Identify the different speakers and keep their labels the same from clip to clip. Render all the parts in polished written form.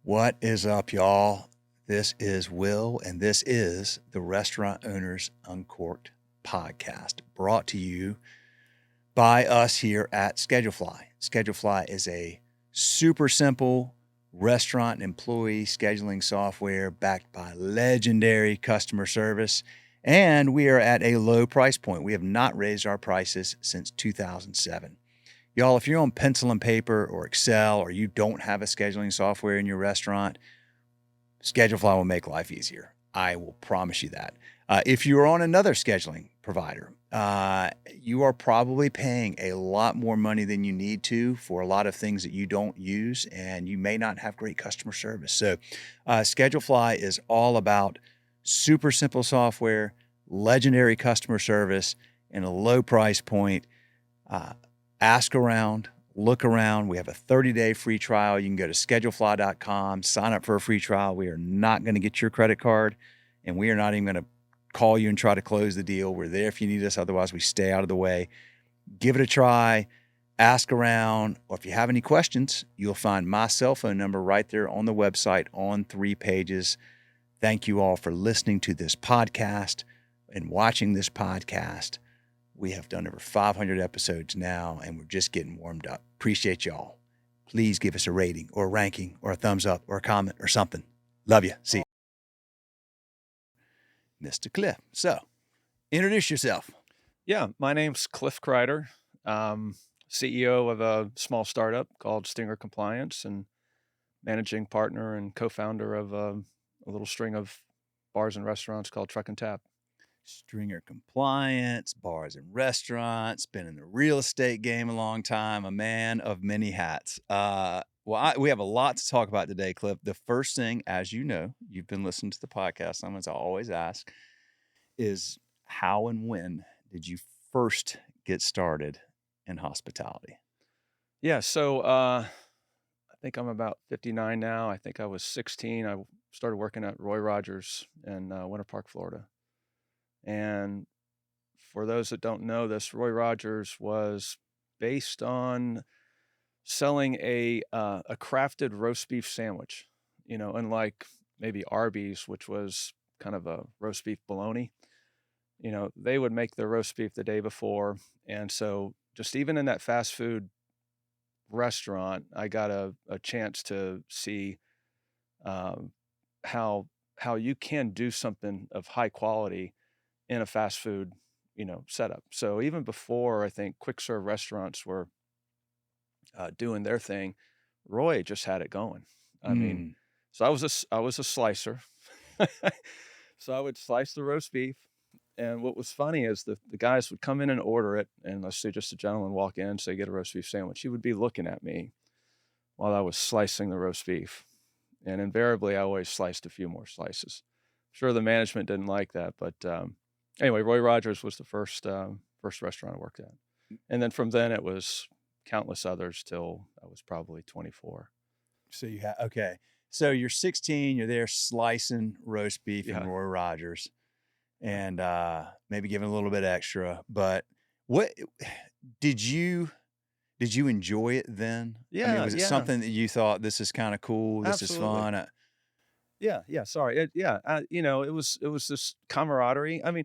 Speaker 1: What is up, y'all? This is Will, and this is the Restaurant Owners Uncorked podcast, brought to you by us here at Schedulefly. Schedulefly is a super simple restaurant employee scheduling software backed by legendary customer service, and we are at a low price point. We have not raised our prices since 2007. Y'all, if you're on pencil and paper or Excel, or you don't have a scheduling software in your restaurant, Schedulefly will make life easier. I will promise you that. If you're on another scheduling provider, you are probably paying a lot more money than you need to for a lot of things that you don't use, and you may not have great customer service. So Schedulefly is all about super simple software, legendary customer service, and a low price point. Ask around, look around. We have a 30-day free trial. You can go to schedulefly.com, sign up for a free trial. We are not going to get your credit card, and we are not even going to call you and try to close the deal. We're there if you need us. Otherwise, we stay out of the way. Give it a try. Ask around. Or if you have any questions, you'll find my cell phone number right there on the website on 3 pages. Thank you all for listening to this podcast and watching this podcast. We have done over 500 episodes now, and we're just getting warmed up. Appreciate y'all. Please give us a rating or a ranking or a thumbs up or a comment or something. Love you. See you. Mr. Cliff. So, introduce yourself.
Speaker 2: Yeah, my name's Cliff Crider, CEO of a small startup called Stinger Compliance, and managing partner and co-founder of a little string of bars and restaurants called Truck and Tap.
Speaker 1: Stringer Compliance, bars and restaurants, been in the real estate game a long time, a man of many hats. We have a lot to talk about today, Cliff. The first thing, as you know, you've been listening to the podcast, something I always ask, is how and when did you first get started in hospitality?
Speaker 2: Yeah, so I think I'm about 59 now. I think I was 16. I started working at Roy Rogers in Winter Park, Florida. And for those that don't know this, Roy Rogers was based on selling a crafted roast beef sandwich, unlike maybe Arby's, which was kind of a roast beef bologna. They would make the roast beef the day before. And so just even in that fast food restaurant, I got a chance to see how you can do something of high quality in a fast food, setup. So even before I think quick serve restaurants were doing their thing, Roy just had it going. I mean, so I was a slicer. So I would slice the roast beef. And what was funny is the guys would come in and order it. And let's say just a gentleman walk in, say, get a roast beef sandwich. He would be looking at me while I was slicing the roast beef. And invariably, I always sliced a few more slices. Sure, the management didn't like that, but anyway, Roy Rogers was the first restaurant I worked at. And then from then it was countless others till I was probably 24.
Speaker 1: So okay. So you're 16, you're there slicing roast beef in Roy Rogers, and maybe giving a little bit extra. But what did you enjoy it then?
Speaker 2: Yeah.
Speaker 1: I mean, was it something that you thought, this is kind of cool, this
Speaker 2: Absolutely.
Speaker 1: is fun?
Speaker 2: Yeah. Sorry. It was this camaraderie. I mean,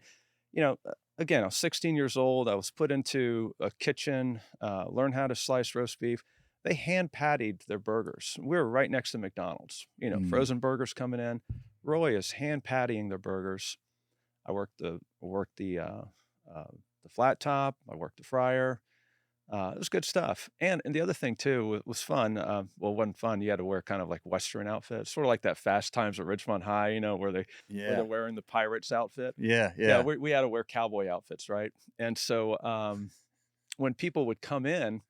Speaker 2: again, I was 16 years old. I was put into a kitchen, learn how to slice roast beef. They hand pattied their burgers. We were right next to McDonald's, frozen burgers coming in. Roy is hand pattying their burgers. I worked the flat top. I worked the fryer. It was good stuff. And the other thing too was fun. Well, it wasn't fun. You had to wear kind of like Western outfits, sort of like that Fast Times at Ridgemont High, where they're wearing the pirates outfit.
Speaker 1: Yeah.
Speaker 2: We had to wear cowboy outfits, right? And so when people would come in,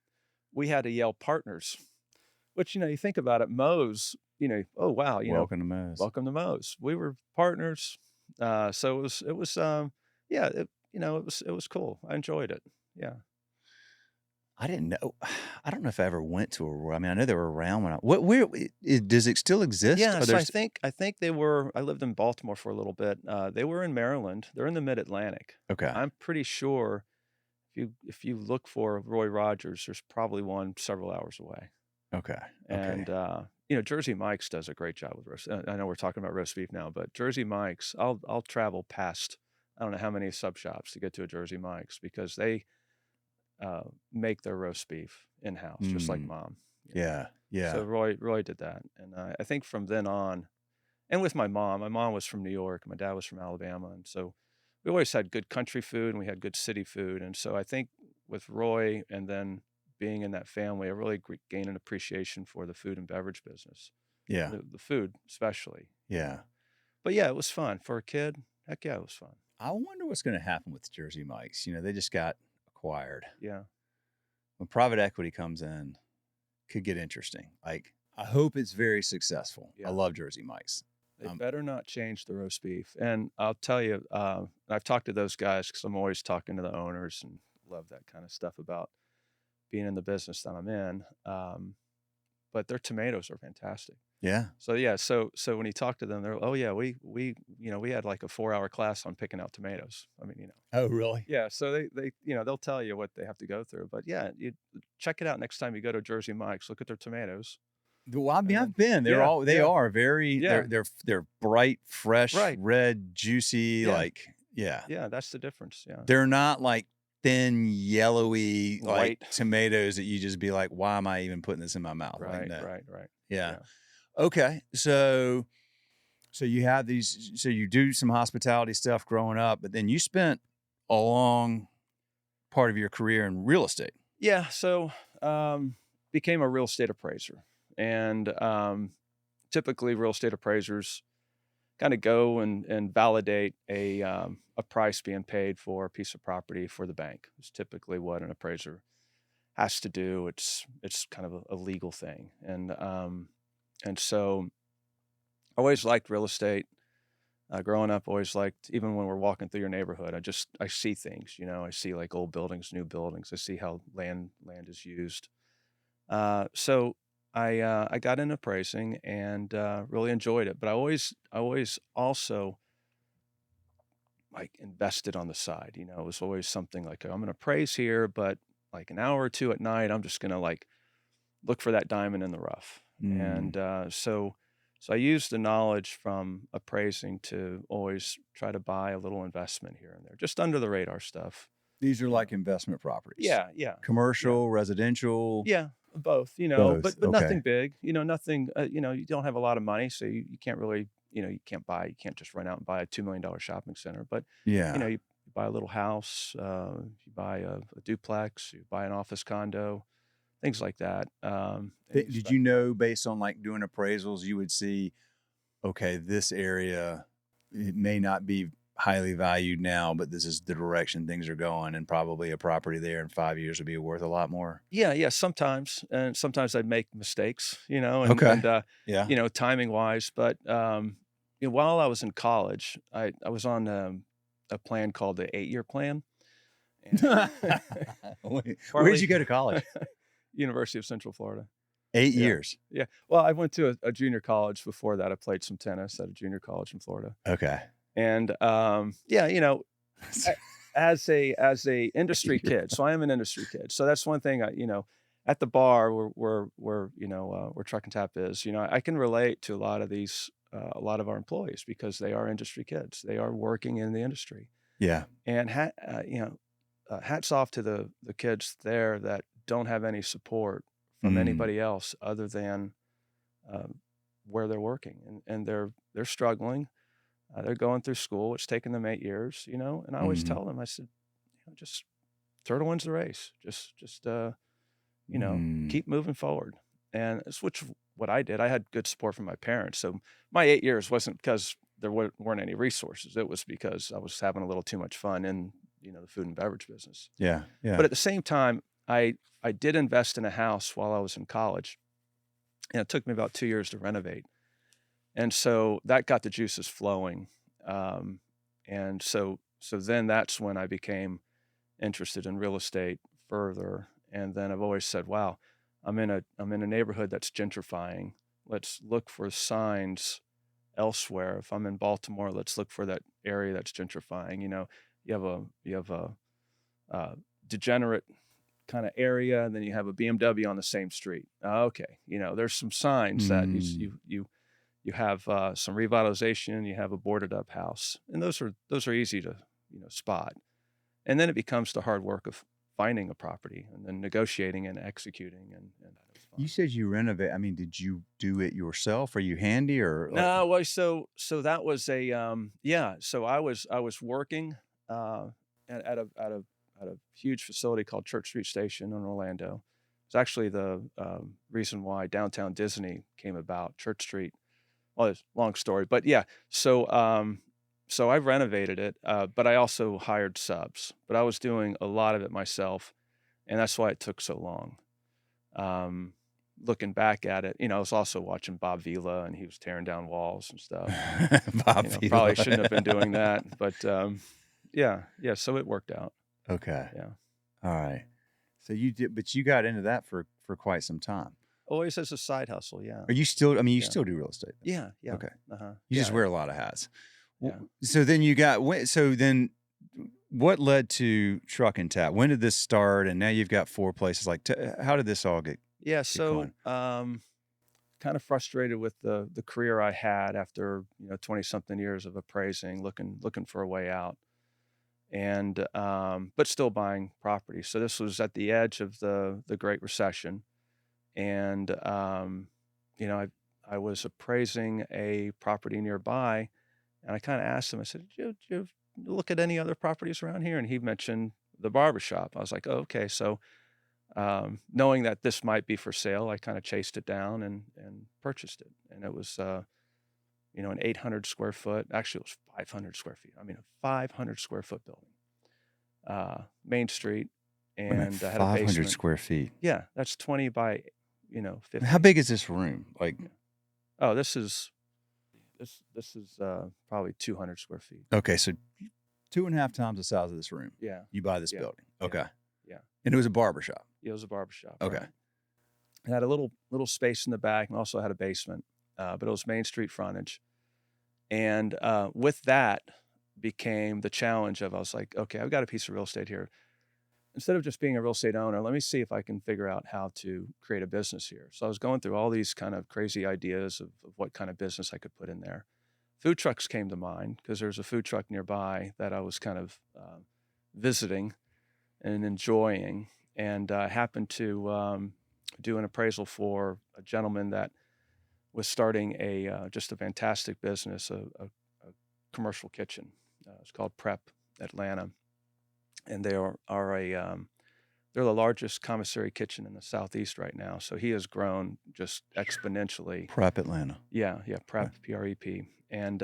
Speaker 2: we had to yell partners, which you think about it, Moe's. Oh wow,
Speaker 1: Welcome to Moe's.
Speaker 2: Welcome to Moe's. We were partners. So it was it was cool. I enjoyed it. Yeah.
Speaker 1: I didn't know. I don't know if I ever went to a Roy. I mean, I know they were around when where does it still exist?
Speaker 2: Yeah, so I think they were. I lived in Baltimore for a little bit. They were in Maryland. They're in the Mid-Atlantic.
Speaker 1: Okay.
Speaker 2: I'm pretty sure if you look for Roy Rogers, there's probably one several hours away.
Speaker 1: Okay.
Speaker 2: And Jersey Mike's does a great job with roast. I know we're talking about roast beef now, but Jersey Mike's, I'll travel past I don't know how many sub shops to get to a Jersey Mike's because they make their roast beef in house, just like
Speaker 1: Mm,
Speaker 2: mom.
Speaker 1: yeah.
Speaker 2: So
Speaker 1: Yeah.
Speaker 2: Roy did that, and I think from then on, and with my mom was from New York, my dad was from Alabama, and so we always had good country food and we had good city food, and so I think with Roy and then being in that family, I really gained an appreciation for the food and beverage business,
Speaker 1: Yeah.
Speaker 2: the food especially.
Speaker 1: Yeah.
Speaker 2: But yeah, it was fun for a kid. Heck yeah, it was fun.
Speaker 1: I wonder what's going to happen with Jersey Mike's. They just got acquired.
Speaker 2: Yeah,
Speaker 1: When private equity comes in, could get interesting. Like, I hope it's very successful. I
Speaker 2: yeah.
Speaker 1: love Jersey Mike's.
Speaker 2: They better not change the roast beef. And I'll tell you, I've talked to those guys because I'm always talking to the owners and love that kind of stuff about being in the business that I'm in. But their tomatoes are fantastic.
Speaker 1: Yeah.
Speaker 2: So yeah, so when you talk to them, they're, oh yeah, we we had like a 4-hour class on picking out tomatoes. I mean,
Speaker 1: Oh, really?
Speaker 2: yeah. So they they'll tell you what they have to go through. But yeah, you check it out next time you go to Jersey Mike's. Look at their tomatoes.
Speaker 1: Well, I mean,
Speaker 2: And then,
Speaker 1: I've been. They
Speaker 2: yeah,
Speaker 1: are very.
Speaker 2: yeah,
Speaker 1: They're bright, fresh,
Speaker 2: right,
Speaker 1: red, juicy.
Speaker 2: yeah,
Speaker 1: Like, yeah,
Speaker 2: yeah. That's the difference. Yeah,
Speaker 1: they're not like thin, yellowy like
Speaker 2: white.
Speaker 1: tomatoes that you just be like, why am I even putting this in my mouth? Like,
Speaker 2: Right,
Speaker 1: no.
Speaker 2: right, right.
Speaker 1: Yeah.
Speaker 2: Yeah.
Speaker 1: Okay. So you have these. So you do some hospitality stuff growing up, but then you spent a long part of your career in real estate.
Speaker 2: Yeah. So became a real estate appraiser. And typically real estate appraisers kind of go and validate a price being paid for a piece of property for the bank. It's typically what an appraiser has to do. It's kind of a legal thing. And so I always liked real estate. Growing up, always liked, even when we're walking through your neighborhood, I see things, I see like old buildings, new buildings. I see how land is used. So I got into appraising and really enjoyed it. But I always also like invested on the side. It was always something like I'm going to appraise here, but like an hour or two at night, I'm just going to like look for that diamond in the rough.
Speaker 1: Mm.
Speaker 2: And so I used the knowledge from appraising to always try to buy a little investment here and there, just under the radar stuff.
Speaker 1: These are like investment properties.
Speaker 2: Yeah, yeah, yeah.
Speaker 1: Commercial, residential.
Speaker 2: Yeah, both,
Speaker 1: Both.
Speaker 2: but
Speaker 1: Okay.
Speaker 2: nothing big, nothing, you don't have a lot of money, so you can't really, you can't just run out and buy a $2 million shopping center, but,
Speaker 1: Yeah.
Speaker 2: you buy a little house, you buy a duplex, you buy an office condo, things like that. And you
Speaker 1: Did
Speaker 2: spec
Speaker 1: you
Speaker 2: it out.
Speaker 1: know, based on like doing appraisals, you would see, okay, this area, it may not be highly valued now, but this is the direction things are going, and probably a property there in 5 years would be worth a lot more.
Speaker 2: Yeah, yeah, sometimes, and sometimes I'd make mistakes,
Speaker 1: Okay. Yeah.
Speaker 2: timing wise, but, while I was in college, I was on, a plan called the 8-year plan, and
Speaker 1: Where'd
Speaker 2: partly
Speaker 1: you go to college?
Speaker 2: University of Central Florida.
Speaker 1: Eight
Speaker 2: Yeah,
Speaker 1: years.
Speaker 2: yeah. Well, I went to a junior college before that. I played some tennis at a junior college in Florida,
Speaker 1: Okay.
Speaker 2: and, yeah, a as a industry kid, so I am an industry kid, so that's one thing at the bar where Truck and Tap is, I can relate to a lot of our employees because they are industry kids. They are working in the industry.
Speaker 1: Yeah.
Speaker 2: And hats off to the kids there that don't have any support from
Speaker 1: Mm.
Speaker 2: anybody else other than um, where they're working, and they're struggling. They're going through school. It's taken them 8 years, And I always
Speaker 1: Mhm.
Speaker 2: tell them, I said, just turtle wins the race. Just
Speaker 1: Mm.
Speaker 2: keep moving forward. And it's what I did. I had good support from my parents. So my 8 years wasn't because there weren't any resources. It was because I was having a little too much fun in the food and beverage business.
Speaker 1: Yeah.
Speaker 2: But
Speaker 1: Yeah.
Speaker 2: at the same time, I did invest in a house while I was in college, and it took me about 2 years to renovate. And so that got the juices flowing. Um, and so then that's when I became interested in real estate further. And then I've always said, wow, I'm in a neighborhood that's gentrifying. Let's look for signs elsewhere. If I'm in Baltimore, let's look for that area that's gentrifying. You have a degenerate kind of area, and then you have a BMW on the same street. Okay, there's some signs that you have some revitalization, you have a boarded up house, and those are easy to spot. And then it becomes the hard work of finding a property and then negotiating and executing, and that was
Speaker 1: You
Speaker 2: fun.
Speaker 1: said you renovate. I mean, did you do it yourself? Are you handy or like?
Speaker 2: No, well, so that was a yeah. So I was working at a huge facility called Church Street Station in Orlando. It's actually the reason why downtown Disney came about. Church Street. Well, it's a long story, but yeah. So I renovated it, but I also hired subs. But I was doing a lot of it myself, and that's why it took so long. Um, Looking back at it, I was also watching Bob Vila, and he was tearing down walls and stuff.
Speaker 1: Bob
Speaker 2: Probably
Speaker 1: Vila.
Speaker 2: shouldn't have been doing that, but yeah, so it worked out.
Speaker 1: Okay.
Speaker 2: Yeah,
Speaker 1: All right. So you did, but you got into that for quite some time.
Speaker 2: always as a side hustle. Yeah,
Speaker 1: Are you still? I mean, you
Speaker 2: Yeah.
Speaker 1: still do real estate.
Speaker 2: yeah, yeah.
Speaker 1: Okay.
Speaker 2: Uh-huh.
Speaker 1: You just
Speaker 2: Yeah,
Speaker 1: wear a lot of hats.
Speaker 2: yeah.
Speaker 1: So then you got. So then, what led to Truck and Tap? When did this start? And now you've got 4 places. Like, how did this all get?
Speaker 2: Yeah, so
Speaker 1: going.
Speaker 2: kind of frustrated with the career I had after 20 something years of appraising, looking for a way out, and but still buying property. So this was at the edge of the Great Recession, and I was appraising a property nearby, and I kind of asked him. I said, "Did you look at any other properties around here?" And he mentioned the barbershop. I was like, "Oh, okay." So knowing that this might be for sale, I kind of chased it down and purchased it. And it was, an 800 square foot, actually it was 500 square feet. I mean, a 500 square foot building, Main Street.
Speaker 1: Wait a minute,
Speaker 2: And I had a
Speaker 1: 500
Speaker 2: basement.
Speaker 1: square feet.
Speaker 2: Yeah, that's 20 by, 50.
Speaker 1: How big is this room? Like,
Speaker 2: Oh, this is probably 200 square feet.
Speaker 1: okay, so 2.5 times the size of this room.
Speaker 2: Yeah.
Speaker 1: You buy this
Speaker 2: Yeah.
Speaker 1: building. Okay.
Speaker 2: Yeah.
Speaker 1: And it was a barber shop.
Speaker 2: It was a barbershop.
Speaker 1: Okay.
Speaker 2: Right? It had a little space in the back and also had a basement, but it was Main Street frontage. And with that became the challenge of I was like, okay, I've got a piece of real estate here. Instead of just being a real estate owner, let me see if I can figure out how to create a business here. So I was going through all these kind of crazy ideas of what kind of business I could put in there. Food trucks came to mind because there's a food truck nearby that I was kind of visiting and enjoying. And I happened to do an appraisal for a gentleman that was starting just a fantastic business, a commercial kitchen. It's called Prep Atlanta, and they're the largest commissary kitchen in the Southeast right now. So he has grown just exponentially.
Speaker 1: Prep Atlanta.
Speaker 2: Yeah, Prep, PREP, and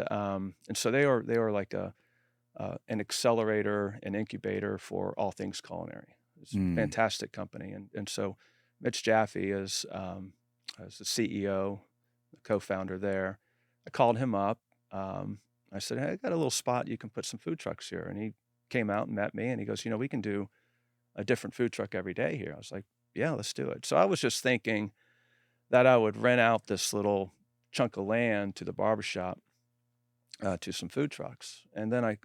Speaker 2: so they are like an accelerator, an incubator for all things culinary. It's a fantastic company, and so Mitch Jaffe is the CEO, the co-founder there. I called him up. I said, "Hey, I got a little spot. You can put some food trucks here." And he came out and met me, and he goes, "We can do a different food truck every day here." I was like, "Yeah, let's do it." So I was just thinking that I would rent out this little chunk of land to the barbershop to some food trucks. And then I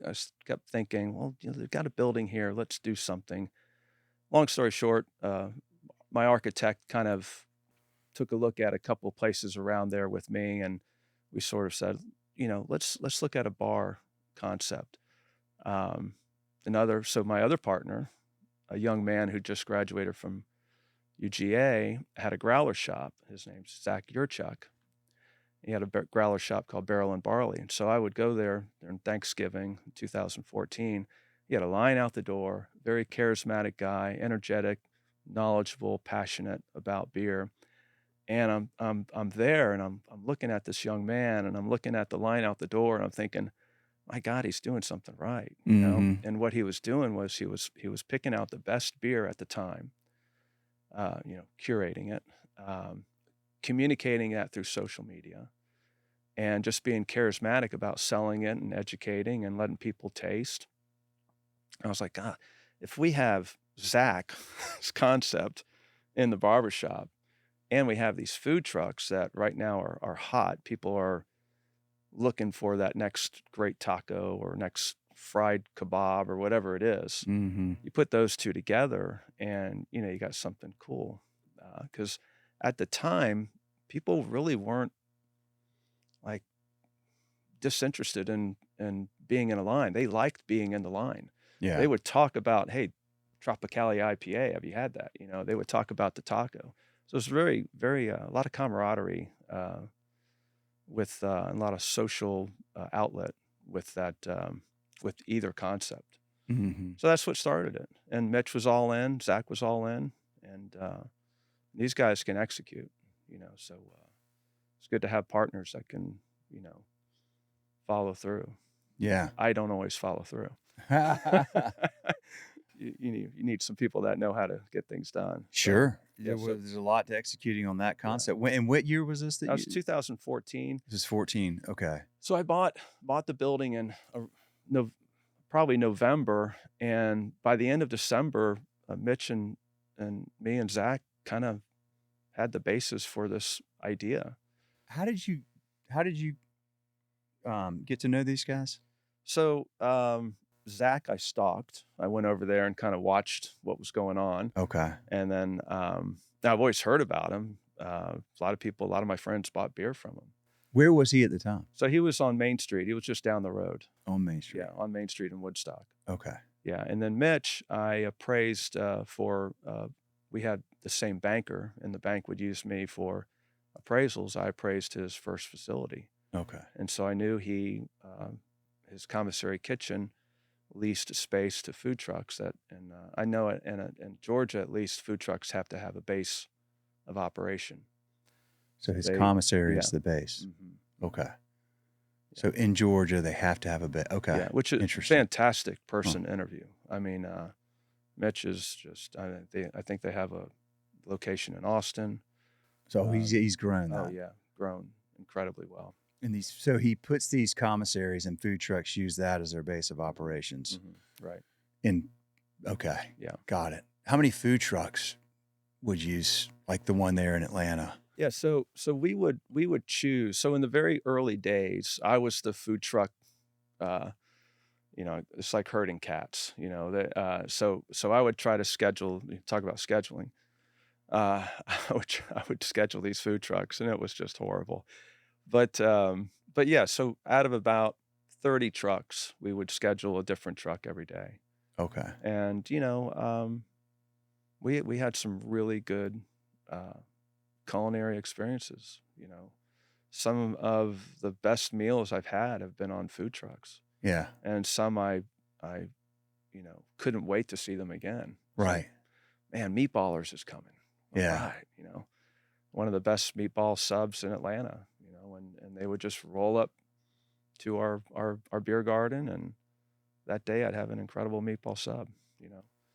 Speaker 2: kept thinking, well, they've got a building here. Let's do something. Long story short, my architect kind of took a look at a couple of places around there with me, and we sort of said, let's look at a bar concept. So my other partner, a young man who just graduated from UGA, had a growler shop. His name's Zach Yurchuk. He had a growler shop called Wil Brawley. And so I would go there during Thanksgiving in 2014. He had a line out the door, very charismatic guy, energetic, knowledgeable, passionate about beer. And I'm there and I'm looking at this young man and I'm looking at the line out the door and I'm thinking, my God, he's doing something right, And what he was doing was he was picking out the best beer at the time, curating it, communicating that through social media, and just being charismatic about selling it and educating and letting people taste. And I was like, God, if we have Zach's concept in the barbershop and we have these food trucks that right now are hot, people are looking for that next great taco or next fried kebab or whatever it is.
Speaker 1: Mm-hmm.
Speaker 2: You put those two together and, you got something cool. Because at the time, people really weren't like disinterested in being in a line. They liked being in the line.
Speaker 1: Yeah.
Speaker 2: They would talk about, hey, Tropicali IPA, have you had that? They would talk about the taco. So it's very, very, a lot of camaraderie with a lot of social outlet with that, with either concept.
Speaker 1: Mm-hmm.
Speaker 2: So that's what started it. And Mitch was all in, Zach was all in, and these guys can execute, so it's good to have partners that can, follow through.
Speaker 1: Yeah.
Speaker 2: I don't always follow through. You need some people that know how to get things done.
Speaker 1: Sure.
Speaker 2: So, yeah,
Speaker 1: There's a lot to excecuting on that concept. And what year was this?
Speaker 2: That was 2014.
Speaker 1: This is 14. Okay.
Speaker 2: So I bought the building in probably November, and by the end of December, Mitch and me and Zach kind of had the basis for this idea.
Speaker 1: How did you get to know these guys?
Speaker 2: So Zach, I stalked. I went over there and kind of watched what was going on.
Speaker 1: Okay.
Speaker 2: And then I've always heard about him. A lot of my friends bought beer from him.
Speaker 1: Where was he at the time?
Speaker 2: So he was on Main Street. He was just down the road.
Speaker 1: On Main Street.
Speaker 2: Yeah, on Main Street in Woodstock.
Speaker 1: Okay.
Speaker 2: Yeah, and then Mitch, I appraised for. We had the same banker, and the bank would use me for appraisals. I appraised his first facility.
Speaker 1: Okay.
Speaker 2: And so I knew his commissary kitchen leased a space to food trucks and I know it in Georgia, at least, food trucks have to have a base of operation.
Speaker 1: So his commissary is the base.
Speaker 2: Mm-hmm.
Speaker 1: Okay. So in Georgia, they have to have a base. Okay.
Speaker 2: Yeah, which is a fantastic person to interview. I mean, Mitch is just, I think they have a location in Austin.
Speaker 1: So he's grown that.
Speaker 2: Oh yeah, grown incredibly well.
Speaker 1: And so he puts these commissaries and food trucks use that as their base of operations.
Speaker 2: Mm-hmm. Right.
Speaker 1: Okay.
Speaker 2: Yeah.
Speaker 1: Got it. How many food trucks would use like the one there in Atlanta?
Speaker 2: Yeah. So we would choose. So in the very early days, I was the food truck, it's like herding cats, so I would try to talk about scheduling. I would schedule these food trucks and it was just horrible. But yeah, so out of about 30 trucks, we would schedule a different truck every day.
Speaker 1: Okay.
Speaker 2: And, we had some really good culinary experiences, Some of the best meals I've had have been on food trucks.
Speaker 1: Yeah.
Speaker 2: And some I couldn't wait to see them again.
Speaker 1: Right.
Speaker 2: So, man, Meatballers is coming.
Speaker 1: Yeah.
Speaker 2: Right, one of the best meatball subs in Atlanta, and they would just roll up to our beer garden, and that day I'd have an incredible meatball sub,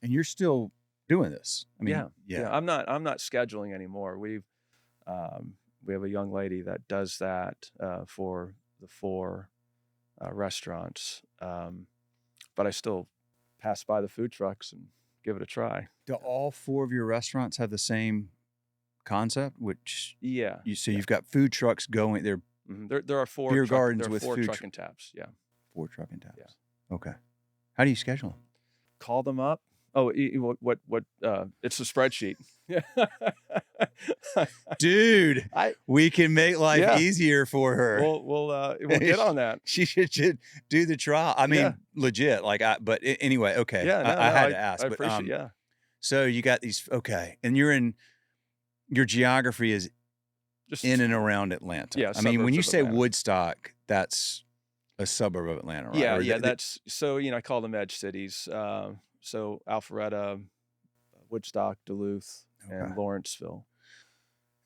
Speaker 1: And you're still doing this. I mean,
Speaker 2: yeah. I'm not scheduling anymore. We have a young lady that does that for the 4 restaurants, but I still pass by the food trucks and give it a try.
Speaker 1: Do all 4 of your restaurants have the same concept?
Speaker 2: Yeah.
Speaker 1: You've got food trucks going there.
Speaker 2: Mm-hmm. There are 4
Speaker 1: beer gardens with
Speaker 2: 4
Speaker 1: food
Speaker 2: truck and taps. Yeah.
Speaker 1: 4 truck and taps.
Speaker 2: Yeah.
Speaker 1: Okay. How do you schedule them?
Speaker 2: Call them up. Oh, what? It's a spreadsheet.
Speaker 1: Dude, we can make life easier for her.
Speaker 2: We'll get on that.
Speaker 1: She should do the trial. I mean, legit. But anyway, okay.
Speaker 2: Yeah, no,
Speaker 1: I had to ask.
Speaker 2: I appreciate. Yeah.
Speaker 1: So you got these. Okay, and your geography is just in and around Atlanta.
Speaker 2: Yeah.
Speaker 1: I mean, when you say
Speaker 2: Atlanta.
Speaker 1: Woodstock, that's a suburb of Atlanta, right?
Speaker 2: Yeah. That's so. I call them edge cities. So Alpharetta, Woodstock, Duluth, and Lawrenceville.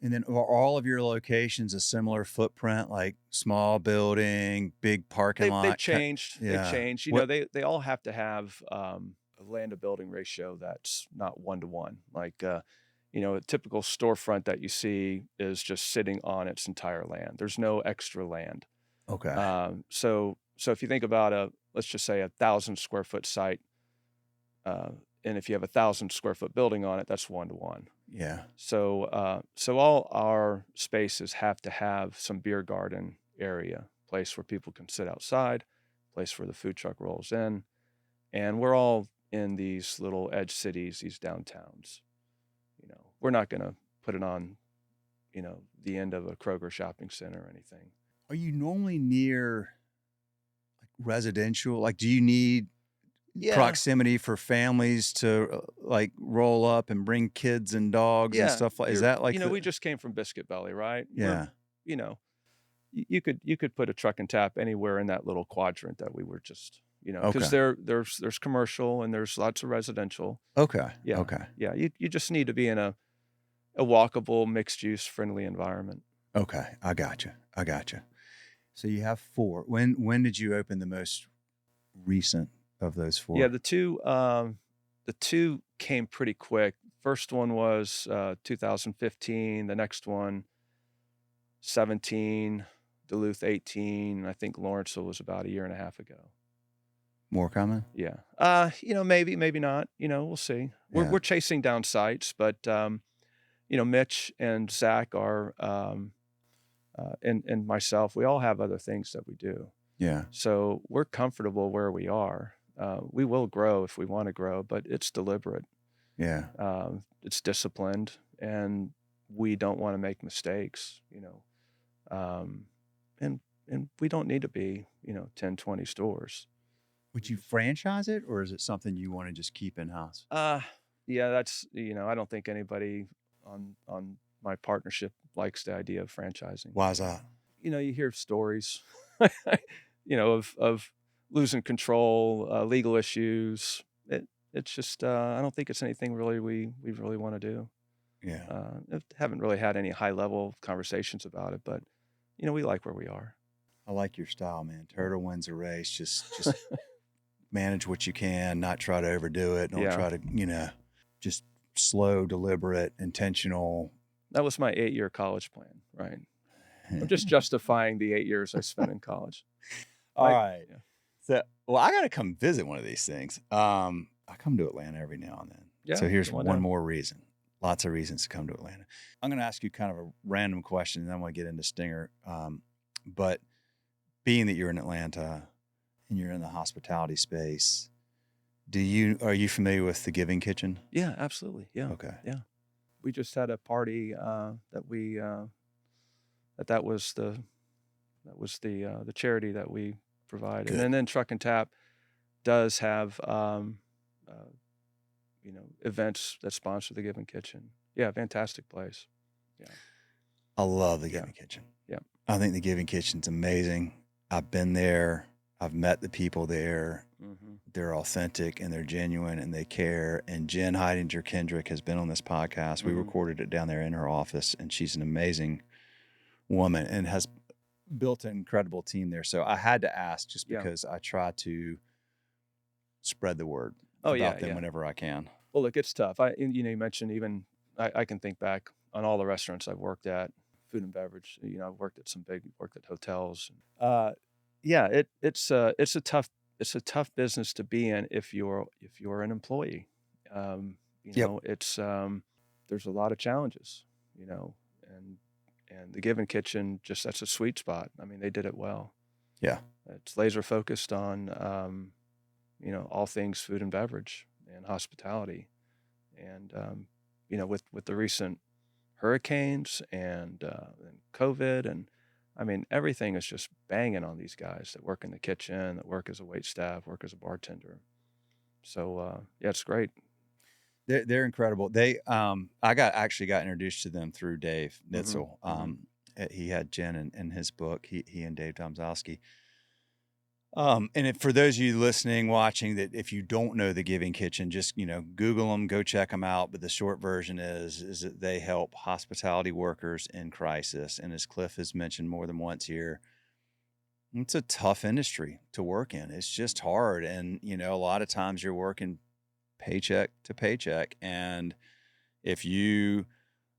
Speaker 1: And then are all of your locations a similar footprint, like small building, big parking lot?
Speaker 2: They've changed.
Speaker 1: Yeah.
Speaker 2: They've changed. They all have to have a land to building ratio that's not 1-to-1. Like, a typical storefront that you see is just sitting on its entire land. There's no extra land.
Speaker 1: Okay.
Speaker 2: So if you think about let's just say 1,000 square foot site, and if you have 1,000 square foot building on it, that's 1-to-1.
Speaker 1: Yeah.
Speaker 2: So all our spaces have to have some beer garden area, place where people can sit outside, place where the food truck rolls in. And we're all in these little edge cities, these downtowns. We're not going to put it on, the end of a Kroger shopping center or anything.
Speaker 1: Are you normally near residential? Like, do you need proximity for families to like roll up and bring kids and dogs and stuff like? Is that like
Speaker 2: we just came from Biscuit Belly, right?
Speaker 1: Yeah.
Speaker 2: You could put a truck and tap anywhere in that little quadrant that we were just, because
Speaker 1: Okay.
Speaker 2: there's commercial and there's lots of residential.
Speaker 1: Okay.
Speaker 2: Yeah.
Speaker 1: Okay.
Speaker 2: Yeah. You just need to be in a walkable, mixed use friendly environment.
Speaker 1: Okay. I got you. So you have 4. When did you open the most recent of those 4?
Speaker 2: Yeah, the two came pretty quick. First one was 2015. The next one, 17. Duluth, 18. I think Lawrenceville was about a year and a half ago.
Speaker 1: More coming?
Speaker 2: Yeah. Maybe not. We'll see. We're chasing down sites, but Mitch and Zach are and myself. We all have other things that we do.
Speaker 1: Yeah.
Speaker 2: So we're comfortable where we are. We will grow if we want to grow, but it's deliberate.
Speaker 1: Yeah.
Speaker 2: It's disciplined, and we don't want to make mistakes, and we don't need to be, 10, 20 stores.
Speaker 1: Would you franchise it, or is it something you want to just keep in-house?
Speaker 2: Yeah, that's, I don't think anybody on my partnership likes the idea of franchising.
Speaker 1: Why is that?
Speaker 2: You hear stories, of losing control, legal issues. It's just, I don't think it's anything really we really want to do.
Speaker 1: Yeah.
Speaker 2: Haven't really had any high level conversations about it, but we like where we are.
Speaker 1: I like your style, man. Turtle wins a race. Just manage what you can, not try to overdo it. Don't try to, just slow, deliberate, intentional.
Speaker 2: That was my 8-year college plan, right? I'm just justifying the 8 years I spent in college.
Speaker 1: All right. Yeah. So, well, I got to come visit one of these things. I come to Atlanta every now and then. Yeah, so here's one more reason. Lots of reasons to come to Atlanta. I'm going to ask you kind of a random question, and then I'm going to get into Stinger. But being that you're in Atlanta and you're in the hospitality space, are you familiar with the Giving Kitchen?
Speaker 2: Yeah, absolutely. Yeah.
Speaker 1: Okay.
Speaker 2: Yeah. We just had a party that we that was the charity that we provided. Good. And then Truck and Tap does have events that sponsor the Giving Kitchen. Yeah, fantastic place. Yeah.
Speaker 1: I love the Giving Kitchen.
Speaker 2: Yeah.
Speaker 1: I think the Giving Kitchen's amazing. I've been there. I've met the people there. Mm-hmm. They're authentic and they're genuine and they care. And Jen Heidinger Kendrick has been on this podcast. Mm-hmm. We recorded it down there in her office, and she's an amazing woman and has built an incredible team there. So I had to ask just because I try to spread the word about them whenever I can.
Speaker 2: Well, look, it's tough. You mentioned even I can think back on all the restaurants I've worked at, food and beverage. I've worked at hotels. It's a tough business to be in if you're an employee. It's there's a lot of challenges, and the Giving Kitchen that's a sweet spot. I mean, they did it well.
Speaker 1: Yeah,
Speaker 2: it's laser focused on all things food and beverage and hospitality, and with the recent hurricanes and COVID, and I mean, everything is just banging on these guys that work in the kitchen, that work as a wait staff, work as a bartender. So it's great.
Speaker 1: They're incredible. I got introduced to them through Dave Nitzel. Mm-hmm. He had Jen in his book. He and Dave Domzowski. And for those of you listening, watching, that if you don't know the Giving Kitchen, just, Google them, go check them out. But the short version is that they help hospitality workers in crisis. And as Cliff has mentioned more than once here, it's a tough industry to work in. It's just hard. And, a lot of times you're working paycheck to paycheck. And if you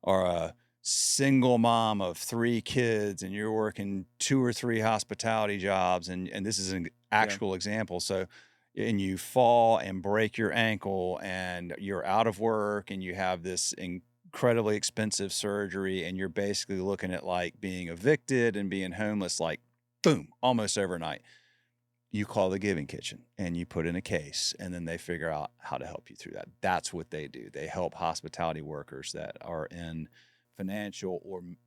Speaker 1: are a single mom of 3 kids and you're working 2 or 3 hospitality jobs, and this is an actual example. So, and you fall and break your ankle and you're out of work and you have this incredibly expensive surgery and you're basically looking at like being evicted and being homeless, like boom, almost overnight. you call the Giving Kitchen and you put in a case, and then they figure out how to help you through that. That's what they do. They help hospitality workers that are in financial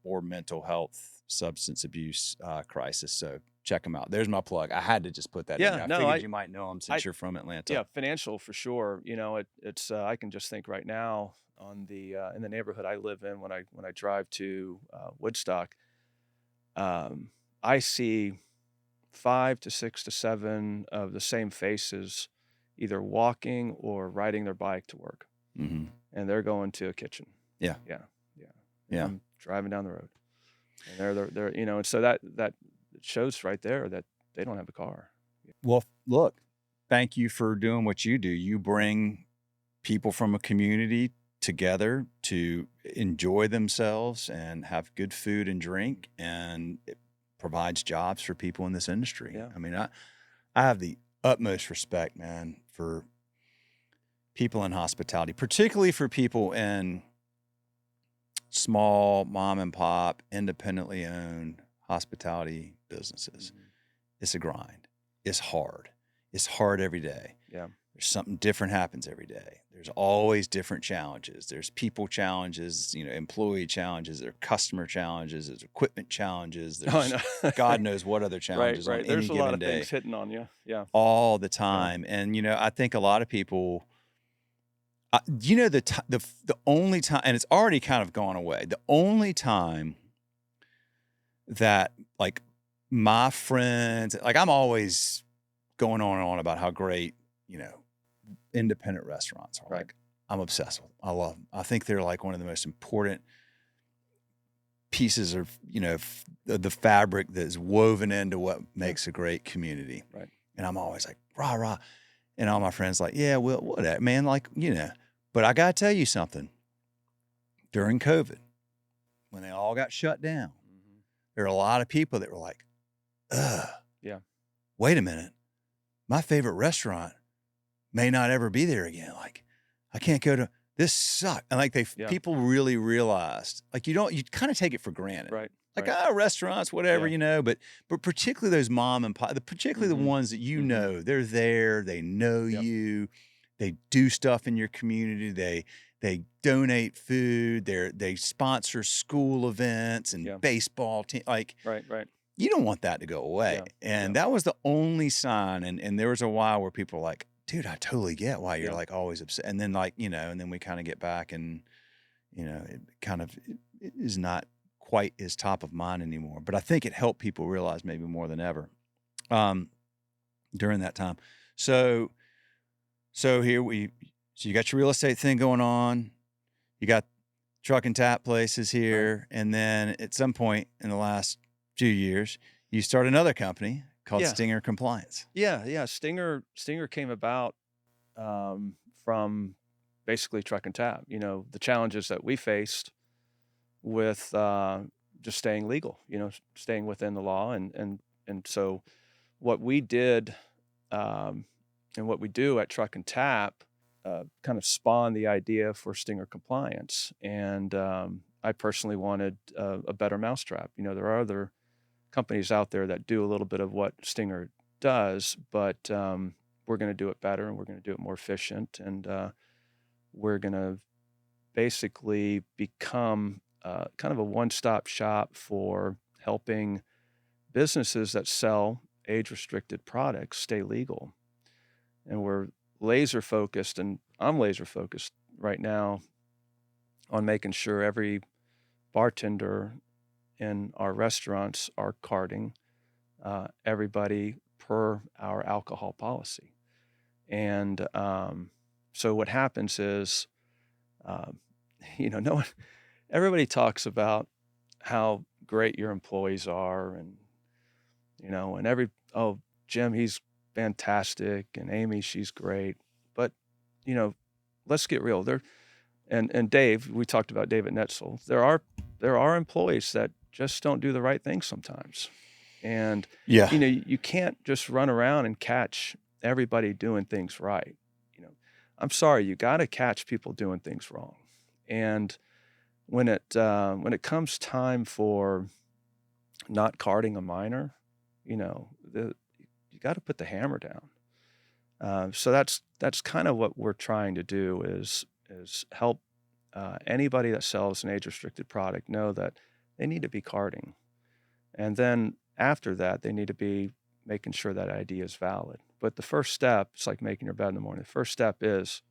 Speaker 1: or mental health, substance abuse crisis. So check them out. There's my plug. I had to just put that in
Speaker 2: Yeah,
Speaker 1: there. I
Speaker 2: no,
Speaker 1: figured you might know them
Speaker 2: I
Speaker 1: since you're from Atlanta.
Speaker 2: yeah, financial for sure. It's I can just think right now on the in the neighborhood I live in, when I drive to Woodstock, um, I see 5 to 6 to 7 of the same faces, either walking or riding their bike to work,
Speaker 1: Mm-hmm.
Speaker 2: and they're going to a kitchen.
Speaker 1: Yeah.
Speaker 2: Yeah, yeah. And
Speaker 1: Yeah.
Speaker 2: I'm driving down the road, and they're and so that shows right there that they don't have a car.
Speaker 1: Well, look, thank you for doing what you do. You bring people from a community together to enjoy themselves and have good food and drink, and it provides jobs for people in this industry.
Speaker 2: Yeah.
Speaker 1: I mean, I have the utmost respect, man, for people in hospitality, particularly for people in small mom and pop, independently owned hospitality businesses.
Speaker 2: Mhm.
Speaker 1: It's a grind. It's hard. It's hard every day.
Speaker 2: Yeah.
Speaker 1: There's something different happens every day. There's always different challenges. There's people challenges, employee challenges, there's customer challenges, there's equipment challenges,
Speaker 2: Oh, I
Speaker 1: there's
Speaker 2: know.
Speaker 1: God knows what other
Speaker 2: Right,
Speaker 1: challenges on
Speaker 2: right.
Speaker 1: any
Speaker 2: There's a lot
Speaker 1: given
Speaker 2: of
Speaker 1: day,
Speaker 2: things hitting on you. Yeah.
Speaker 1: all the time. And I think a lot of people, the only time, and it's already kind of gone away. The only time that like my friends, like I'm always going on and on about how great, independent restaurants are.
Speaker 2: Right.
Speaker 1: Like I'm obsessed with them. I love them. I think they're like one of the most important pieces of, the fabric that is woven into what makes a great community.
Speaker 2: Right.
Speaker 1: And I'm always like, rah, rah. And all my friends like, yeah, well, whatever, man, like, but I got to tell you something. During COVID, when they all got shut down,
Speaker 2: Mhm.
Speaker 1: there are a lot of people that were like,
Speaker 2: Yeah.
Speaker 1: wait a minute. My favorite restaurant may not ever be there again. Like, I can't go to, this sucks. And like
Speaker 2: Yeah.
Speaker 1: people really realized, like you kind of take it for granted.
Speaker 2: Right.
Speaker 1: Like,
Speaker 2: right.
Speaker 1: Restaurants, whatever, but particularly those mom and pop, particularly
Speaker 2: Mhm.
Speaker 1: the ones that they're there, they know
Speaker 2: Yep.
Speaker 1: you, they do stuff in your community, they donate food, they sponsor school events and
Speaker 2: Yeah.
Speaker 1: baseball team. Like,
Speaker 2: Right.
Speaker 1: you don't want that to go away.
Speaker 2: Yeah.
Speaker 1: And that was the only sign. And there was a while where people were like, dude, I totally get why you're
Speaker 2: Yeah.
Speaker 1: like always upset. And then and then we kind of get back and, it kind of it is not quite as top of mind anymore. But I think it helped people realize maybe more than ever during that time. So here so you got your real estate thing going on. You got truck and tap places here. Right. And then at some point in the last few years, you start another company called Stinger Compliance.
Speaker 2: Yeah. Stinger came about from basically truck and tap. The challenges that we faced with just staying legal, staying within the law. And so what we did and what we do at Truck and Tap kind of spawned the idea for Stinger Compliance. And I personally wanted a better mousetrap. There are other companies out there that do a little bit of what Stinger does, but we're going to do it better, and we're going to do it more efficient, and we're going to basically become kind of a one-stop shop for helping businesses that sell age-restricted products stay legal. And we're laser focused, and I'm laser focused right now on making sure every bartender in our restaurants are carding everybody per our alcohol policy. And so what happens is, everybody talks about how great your employees are, and Jim, he's fantastic, and Amy, she's great. But let's get real. And Dave, we talked about Dave at Netzel. There are employees that just don't do the right thing sometimes. And you can't just run around and catch everybody doing things right. I'm sorry, you got to catch people doing things wrong. And when it comes time for not carding a minor, you got to put the hammer down. So that's kind of what we're trying to do is help anybody that sells an age-restricted product know that they need to be carding. And then after that, they need to be making sure that ID is valid. But the first step, it's like making your bed in the morning. The first step is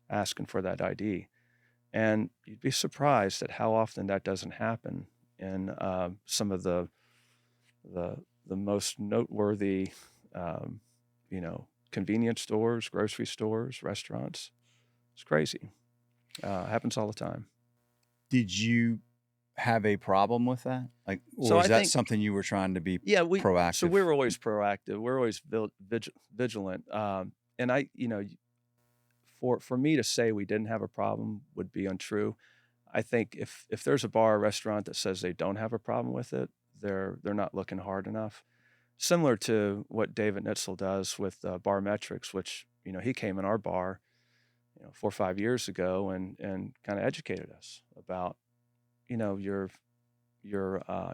Speaker 2: asking for that ID. And you'd be surprised at how often that doesn't happen in some of the most noteworthy, convenience stores, grocery stores, restaurants. It's crazy. Happens all the time.
Speaker 1: Did you have a problem with that? Like, or
Speaker 2: So
Speaker 1: was
Speaker 2: I
Speaker 1: that
Speaker 2: think,
Speaker 1: something you were trying to be
Speaker 2: so
Speaker 1: proactive?
Speaker 2: we're always proactive. We're always vigilant. And for me to say we didn't have a problem would be untrue. I think if there's a bar or restaurant that says they don't have a problem with it, they're not looking hard enough. Similar to what David Nitzel does with Bar Metrics, which he came in our bar 4 or 5 years ago and kind of educated us about your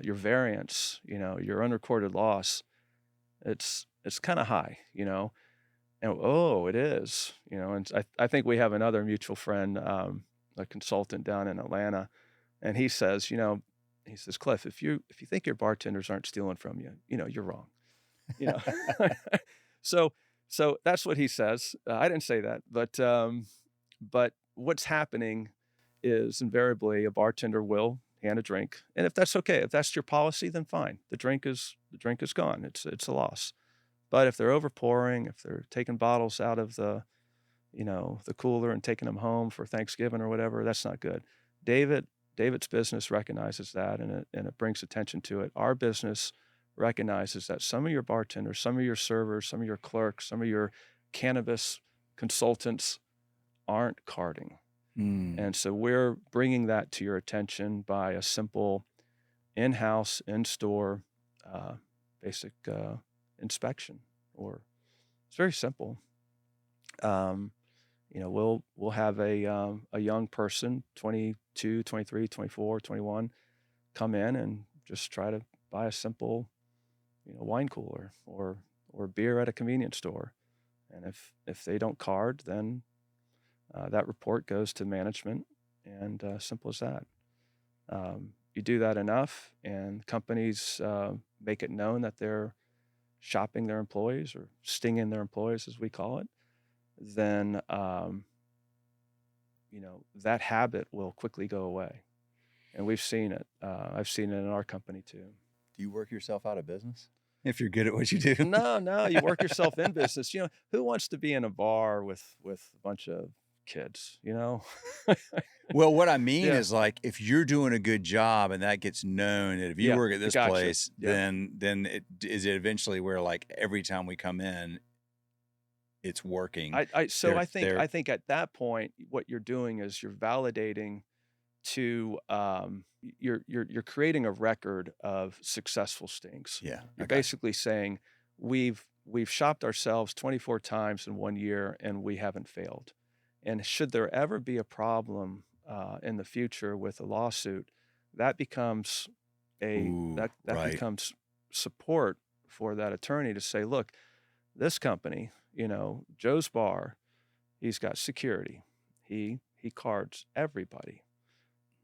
Speaker 2: variance, your unrecorded loss. It's kind of high, and oh, it is, and I think we have another mutual friend, a consultant down in Atlanta, and he says, Cliff, if you think your bartenders aren't stealing from you, you're wrong, you know. so that's what he says. I didn't say that, but what's happening is invariably a bartender will hand a drink, and if that's okay, if that's your policy, then fine. The drink is gone. It's a loss. But if they're overpouring, if they're taking bottles out of the cooler and taking them home for Thanksgiving or whatever, that's not good. David's business recognizes that, and it brings attention to it. Our business recognizes that some of your bartenders, some of your servers, some of your clerks, some of your cannabis consultants aren't carding. And so we're bringing that to your attention by a simple in-house, in-store, basic inspection. Or it's very simple. We'll have a young person, 22, 23, 24, 21, come in and just try to buy a simple, wine cooler or beer at a convenience store. And if they don't card, then that report goes to management, and simple as that. You do that enough, and companies make it known that they're shopping their employees or stinging their employees, as we call it, then that habit will quickly go away. And we've seen it. I've seen it in our company too.
Speaker 1: Do you work yourself out of business if you're good at what you do?
Speaker 2: No, you work yourself in business. Who wants to be in a bar with a bunch of kids,
Speaker 1: Well, what I mean
Speaker 2: Yeah.
Speaker 1: is, like, if you're doing a good job and that gets known, that if you
Speaker 2: Yeah,
Speaker 1: work at this
Speaker 2: gotcha.
Speaker 1: place,
Speaker 2: Yeah.
Speaker 1: then it eventually where, like, every time we come in, it's working.
Speaker 2: I
Speaker 1: They're-
Speaker 2: think at that point, what you're doing is you're validating to you're creating a record of successful stings.
Speaker 1: Yeah,
Speaker 2: You're
Speaker 1: okay.
Speaker 2: basically saying we've shopped ourselves 24 times in 1 year and we haven't failed. And should there ever be a problem in the future with a lawsuit, that becomes that
Speaker 1: right.
Speaker 2: becomes support for that attorney to say, look, this company, Joe's Bar, he's got security. He cards everybody.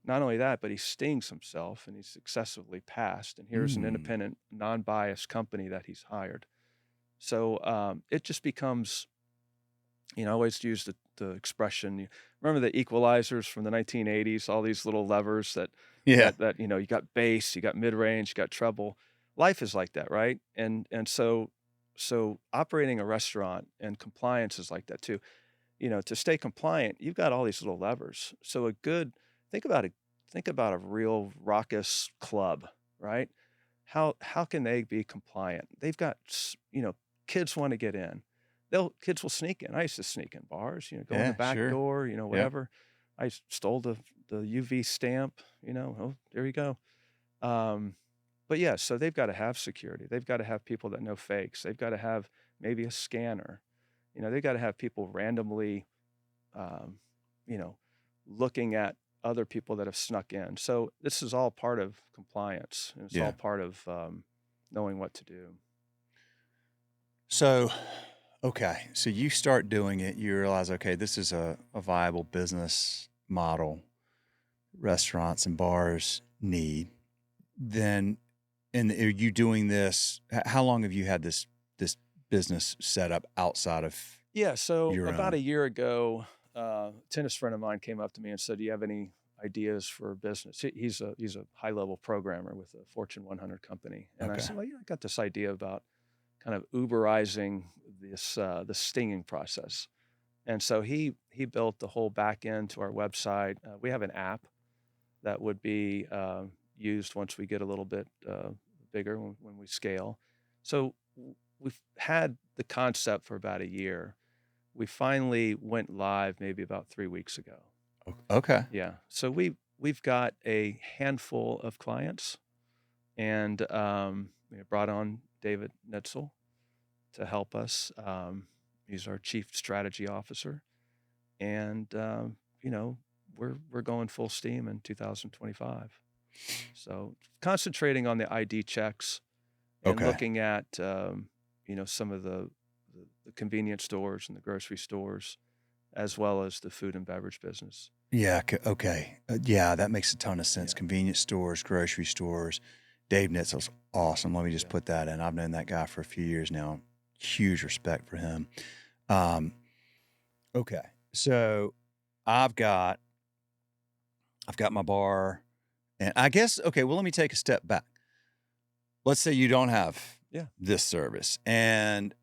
Speaker 2: Not only that, but he stings himself and he's successfully passed. And here's an independent, non-biased company that he's hired. So it just becomes, I always use the expression. You remember the equalizers from the 1980s? All these little levers that
Speaker 1: Yeah.
Speaker 2: you got bass, you got mid-range, you got treble. Life is like that, right? And so operating a restaurant and compliance is like that too. To stay compliant, you've got all these little levers. So think about a real raucous club, right? How can they be compliant? They've got, kids want to get in. Kids will sneak in. I used to sneak in bars, go in the back door, whatever. I stole the UV stamp, oh, there you go. But yeah, so they've got to have security. They've got to have people that know fakes. They've got to have maybe a scanner. They've got to have people randomly, looking at other people that have snuck in. So this is all part of compliance. And it's all part of knowing what to do.
Speaker 1: So, okay. So you start doing it, you realize, okay, this is a viable business model restaurants and bars need. Then, and are you doing this? How long have you had this business set up outside of
Speaker 2: Yeah, so
Speaker 1: your
Speaker 2: about a
Speaker 1: own?
Speaker 2: year ago, a tennis friend of mine came up to me and said, "Do you have any ideas for business?" He's a high level programmer with a Fortune 100 company, and I
Speaker 1: Okay.
Speaker 2: said, "Well, yeah, I got this idea about kind of Uberizing the stinging process." And so he built the whole back end to our website. We have an app that would be used once we get a little bit bigger when we scale. So we've had the concept for about a year. We finally went live maybe about 3 weeks ago.
Speaker 1: Okay.
Speaker 2: Yeah. So we've got a handful of clients, and we brought on David Netzel to help us. He's our chief strategy officer, and you know we're going full steam in 2025. So concentrating on the ID checks and
Speaker 1: Okay.
Speaker 2: looking at some of the convenience stores and the grocery stores, as well as the food and beverage business.
Speaker 1: Yeah. Okay. Yeah, that makes a ton of sense.
Speaker 2: Yeah.
Speaker 1: Convenience stores, grocery stores. Dave Nitzel's awesome. Let me just
Speaker 2: Yeah.
Speaker 1: put that in. I've known that guy for a few years now. Huge respect for him. Um, okay. So I've got my bar, and I guess, okay, well, let me take a step back. Let's say you don't have
Speaker 2: Yeah.
Speaker 1: this service, and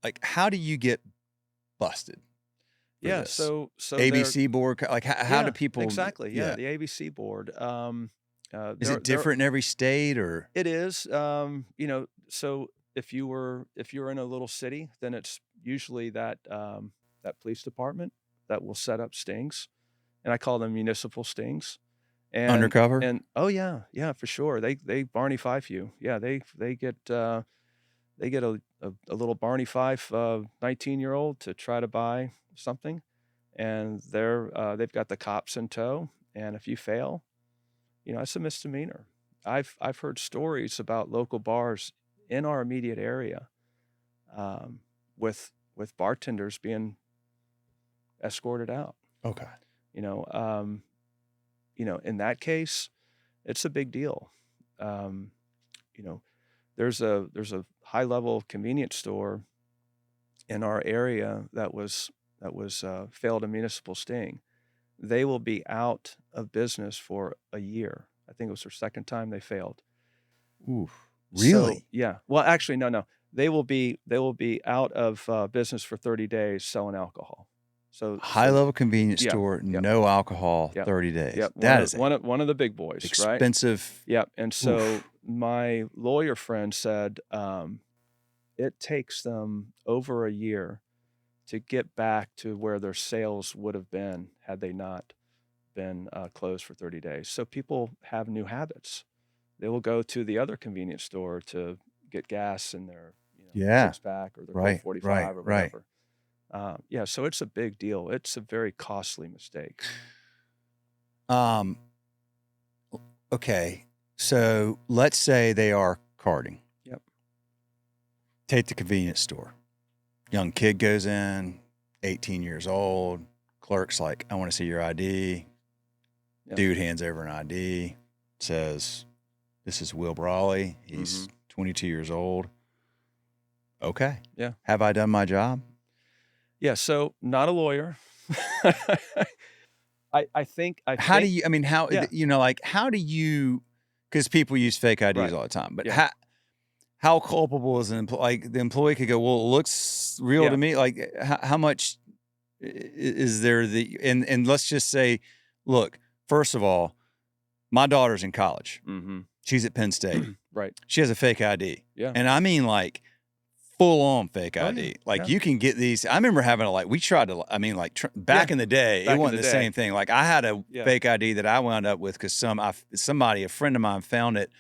Speaker 1: like, how do you get busted for
Speaker 2: Yeah.
Speaker 1: this?
Speaker 2: So
Speaker 1: ABC board, like, how do
Speaker 2: yeah,
Speaker 1: people?
Speaker 2: exactly. Yeah,
Speaker 1: Yeah,
Speaker 2: the ABC board.
Speaker 1: is
Speaker 2: There
Speaker 1: it different in every state, or?
Speaker 2: it is. So if you're in a little city, then it's usually that police department that will set up stings, and I call them municipal stings. And
Speaker 1: Undercover?
Speaker 2: and oh yeah, yeah, for sure. They Barney Fife you. Yeah, they get a little Barney Fife 19-year-old to try to buy something, and they've got the cops in tow. And if you fail, it's a misdemeanor. I've heard stories about local bars in our immediate area, um, with bartenders being escorted out.
Speaker 1: Okay.
Speaker 2: You know, um, in that case, it's a big deal. Um, you know, there's a high level convenience store in our area that was failed a municipal sting. They will be out of business for a year. I think it was their second time they failed.
Speaker 1: Oof.
Speaker 2: So
Speaker 1: Really?
Speaker 2: yeah, well, actually, no. They will be out of business for 30 days selling alcohol.
Speaker 1: High
Speaker 2: So
Speaker 1: level convenience
Speaker 2: yeah,
Speaker 1: store,
Speaker 2: yep,
Speaker 1: no alcohol,
Speaker 2: yep,
Speaker 1: 30 days.
Speaker 2: yep. One
Speaker 1: That
Speaker 2: of
Speaker 1: is a
Speaker 2: one of the big boys, right?
Speaker 1: expensive.
Speaker 2: Yep. And so
Speaker 1: Oof.
Speaker 2: my lawyer friend said it takes them over a year to get back to where their sales would have been had they not been closed for 30 days. So people have new habits. They will go to the other convenience store to get gas in their
Speaker 1: Yeah.
Speaker 2: six pack or their Colt
Speaker 1: Right. Right.
Speaker 2: 45 or
Speaker 1: Right.
Speaker 2: whatever. Yeah, so it's a big deal. It's a very costly mistake.
Speaker 1: Um, okay. So let's say they are carding.
Speaker 2: Yep.
Speaker 1: Take the convenience store. Young kid goes in, 18 years old. Clerk's like, I want to see your ID.
Speaker 2: Yep.
Speaker 1: Dude hands over an ID, says, this is Wil Brawley. He's 22 years old. Okay.
Speaker 2: Yeah.
Speaker 1: Have I done my job?
Speaker 2: Yeah. So not a lawyer. I think.
Speaker 1: How do you, I mean, how,
Speaker 2: Yeah.
Speaker 1: like, how do you, because people use fake IDs
Speaker 2: Right.
Speaker 1: all the time, but
Speaker 2: Yeah.
Speaker 1: how culpable is an employee? Like, the employee could go, well, it looks real
Speaker 2: Yeah.
Speaker 1: to me. Like, how much is there and let's just say, look, first of all, my daughter's in college.
Speaker 2: Mm-hmm.
Speaker 1: She's at Penn State.
Speaker 2: Right.
Speaker 1: She has a fake ID.
Speaker 2: Yeah.
Speaker 1: And I mean, like, full on fake
Speaker 2: Oh,
Speaker 1: ID.
Speaker 2: yeah.
Speaker 1: Like,
Speaker 2: Yeah.
Speaker 1: you can get these. I remember having we tried to, I mean, like, back in the day,
Speaker 2: Back
Speaker 1: it
Speaker 2: in
Speaker 1: wasn't
Speaker 2: the
Speaker 1: the
Speaker 2: day.
Speaker 1: same thing. Like, I had a
Speaker 2: Yeah.
Speaker 1: fake ID that I wound up with because a friend of mine found it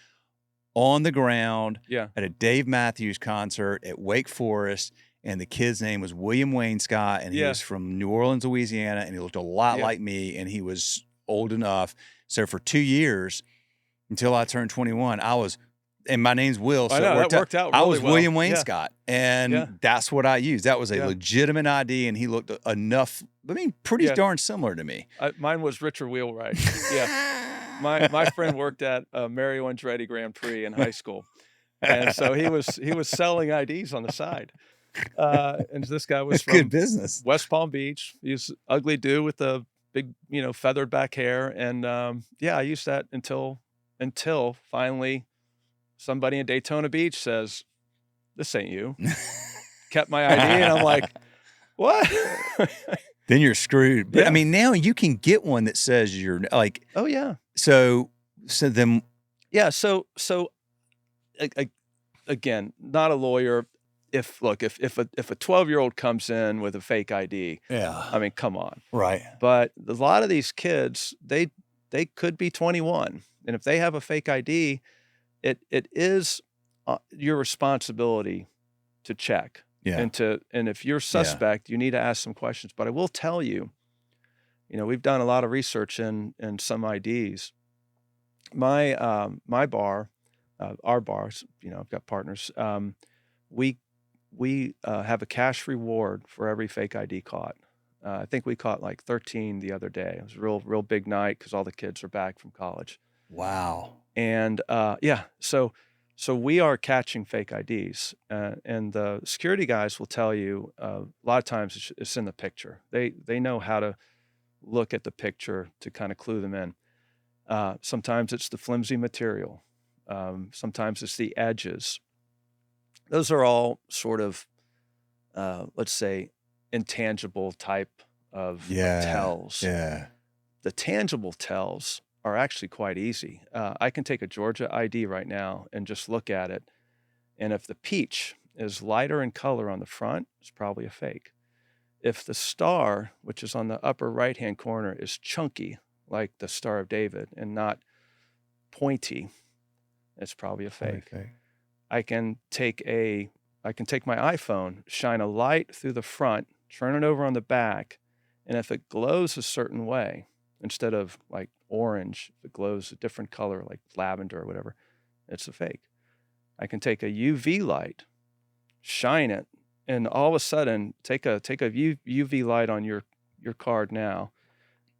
Speaker 1: on the ground
Speaker 2: Yeah.
Speaker 1: at a Dave Matthews concert at Wake Forest. And the kid's name was William Wayne Scott. And he
Speaker 2: Yeah.
Speaker 1: was from New Orleans, Louisiana. And he looked a lot
Speaker 2: Yeah.
Speaker 1: like me. And he was old enough. So for 2 years, until I turned 21, I was and my name's Will.
Speaker 2: I
Speaker 1: So
Speaker 2: know,
Speaker 1: it worked
Speaker 2: that worked out
Speaker 1: I
Speaker 2: really
Speaker 1: was
Speaker 2: well.
Speaker 1: William
Speaker 2: Yeah.
Speaker 1: Wainscott, and
Speaker 2: Yeah.
Speaker 1: that's what I used. That was a
Speaker 2: Yeah.
Speaker 1: legitimate ID, and he looked enough, pretty
Speaker 2: Yeah.
Speaker 1: darn similar to me.
Speaker 2: Mine was Richard Wheelwright. Yeah. My friend worked at Mario Andretti Grand Prix in high school, and so he was selling IDs on the side. And this guy was
Speaker 1: Good
Speaker 2: from
Speaker 1: business.
Speaker 2: West Palm Beach. He's ugly dude with a big, feathered back hair, and yeah, I used that until finally somebody in Daytona Beach says, "This ain't you." Kept my ID, and I'm like, "What?"
Speaker 1: Then you're screwed. But
Speaker 2: Yeah.
Speaker 1: I mean, now you can get one that says you're like,
Speaker 2: Oh yeah.
Speaker 1: so then,
Speaker 2: Yeah, so again, not a lawyer. If a 12-year-old comes in with a fake ID,
Speaker 1: yeah,
Speaker 2: I mean, come on.
Speaker 1: right.
Speaker 2: But a lot of these kids, they could be 21, and if they have a fake ID, it is your responsibility to check.
Speaker 1: Yeah.
Speaker 2: And if you're suspect, you need to ask some questions. But I will tell you, we've done a lot of research in some IDs. My bar, our bars, I've got partners. We have a cash reward for every fake ID caught. I think we caught like 13 the other day. It was a real big night because all the kids are back from college.
Speaker 1: Wow.
Speaker 2: And yeah, so we are catching fake IDs, and the security guys will tell you a lot of times it's in the picture. They know how to look at the picture to kind of clue them in. Sometimes it's the flimsy material. Sometimes it's the edges. Those are all sort of, let's say, intangible type of tells.
Speaker 1: Yeah.
Speaker 2: The tangible tells are actually quite easy. I can take a Georgia ID right now and just look at it, and if the peach is lighter in color on the front, it's probably a fake. If the star, which is on the upper right-hand corner, is chunky, like the Star of David, and not pointy, it's probably a fake. I can take my iPhone, shine a light through the front, turn it over on the back, and if it glows a certain way, instead of like orange, if it glows a different color, like lavender or whatever, it's a fake. I can take a UV light, shine it, and all of a sudden take a UV light on your card now,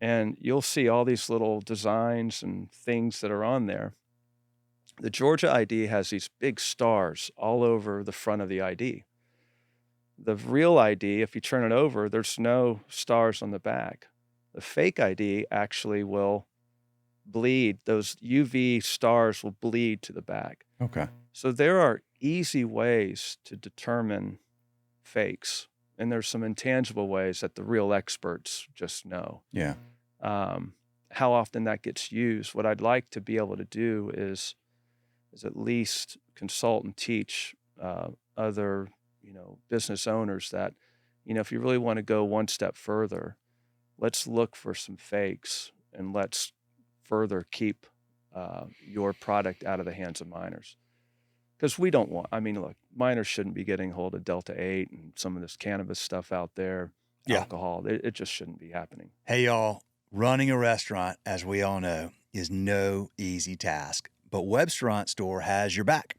Speaker 2: and you'll see all these little designs and things that are on there. The Georgia ID has these big stars all over the front of the ID. The real ID, if you turn it over, there's no stars on the back. The fake ID actually will bleed. Those UV stars will bleed to the back.
Speaker 1: Okay.
Speaker 2: So there are easy ways to determine fakes, and there's some intangible ways that the real experts just know.
Speaker 1: Yeah.
Speaker 2: How often that gets used, what I'd like to be able to do is at least consult and teach other, business owners that, if you really want to go one step further, let's look for some fakes and let's further keep your product out of the hands of minors. Because we don't want, look, minors shouldn't be getting hold of Delta 8 and some of this cannabis stuff out there, alcohol. It just shouldn't be happening.
Speaker 1: Hey, y'all, running a restaurant, as we all know, is no easy task, but Restaurant Store has your back.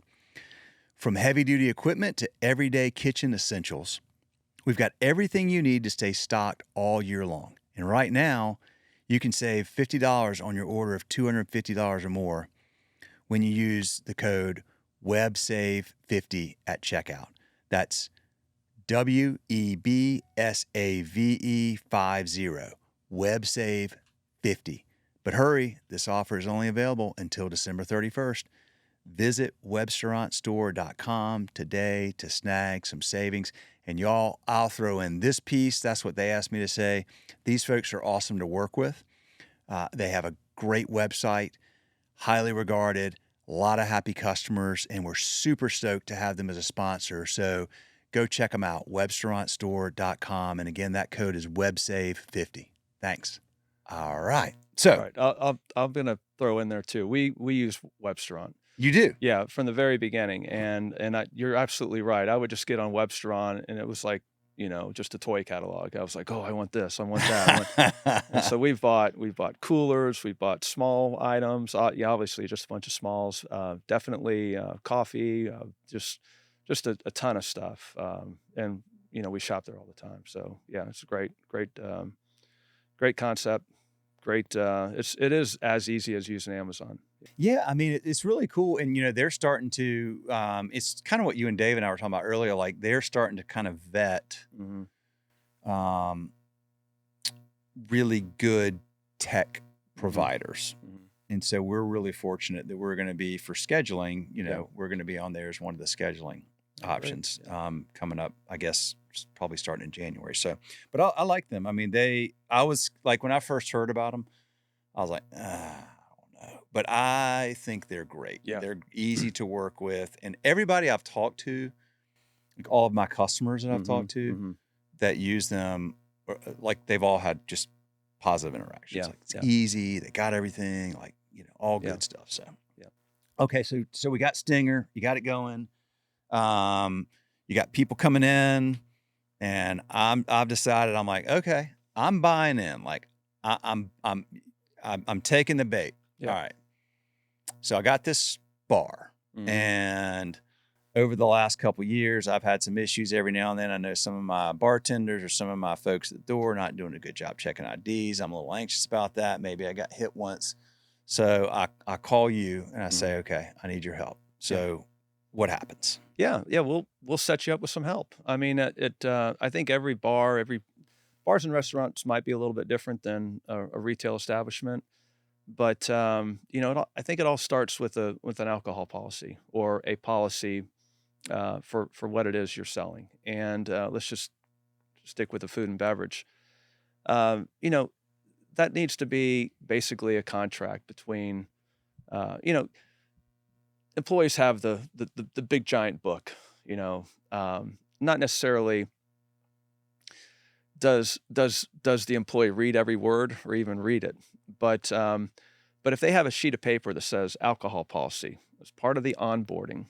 Speaker 1: From heavy-duty equipment to everyday kitchen essentials, we've got everything you need to stay stocked all year long. And right now, you can save $50 on your order of $250 or more when you use the code WebSave50 at checkout. That's WEBSAVE50, WebSave50. But hurry, this offer is only available until December 31st. Visit restaurantstore.com today to snag some savings. And y'all, I'll throw in this piece. That's what they asked me to say. These folks are awesome to work with. They have a great website, highly regarded, a lot of happy customers, and we're super stoked to have them as a sponsor. So go check them out, restaurantstore.com. And again, that code is WebSave50. Thanks. All right. So,
Speaker 2: all right, I'm going to throw in there too. We use Webstaurant.
Speaker 1: You do?
Speaker 2: Yeah, from the very beginning. And you're absolutely right. I would just get on Webstaurant, and it was like just a toy catalog. I was like, oh, I want this, I want that. And so we've bought coolers, we've bought small items, yeah, obviously just a bunch of smalls, definitely coffee, just a ton of stuff. And we shop there all the time. So yeah, it's a great concept. Great. It is as easy as using Amazon.
Speaker 1: Yeah, I mean, it's really cool. And, they're starting to, it's kind of what you and Dave and I were talking about earlier. Like, they're starting to kind of vet um, really good tech providers. And so we're really fortunate that we're going to be, for scheduling, we're going to be on there as one of the scheduling options coming up, I guess, probably starting in January. So, but I like them. I mean, I was like, when I first heard about them, I was like, but I think they're great.
Speaker 2: Yeah.
Speaker 1: They're easy to work with. And everybody I've talked to, like all of my customers that I've talked to that use them, like they've all had just positive interactions.
Speaker 2: Yeah.
Speaker 1: Like it's easy. They got everything, like, all good stuff. So, okay. So we got Stinger, you got it going. You got people coming in, and I've decided, I'm like, okay, I'm buying in. Like I'm taking the bait.
Speaker 2: Yeah.
Speaker 1: All right. So I got this bar, and over the last couple of years, I've had some issues every now and then. I know some of my bartenders or some of my folks at the door not doing a good job checking IDs. I'm a little anxious about that. Maybe I got hit once. So I call you and I say, okay, I need your help. So what happens?
Speaker 2: Yeah. We'll set you up with some help. I mean, I think bars and restaurants might be a little bit different than a retail establishment. But I think it all starts with an alcohol policy or a policy for what it is you're selling. And let's just stick with the food and beverage. That needs to be basically a contract between, employees have the big giant book. Not necessarily does the employee read every word or even read it, but if they have a sheet of paper that says alcohol policy as part of the onboarding,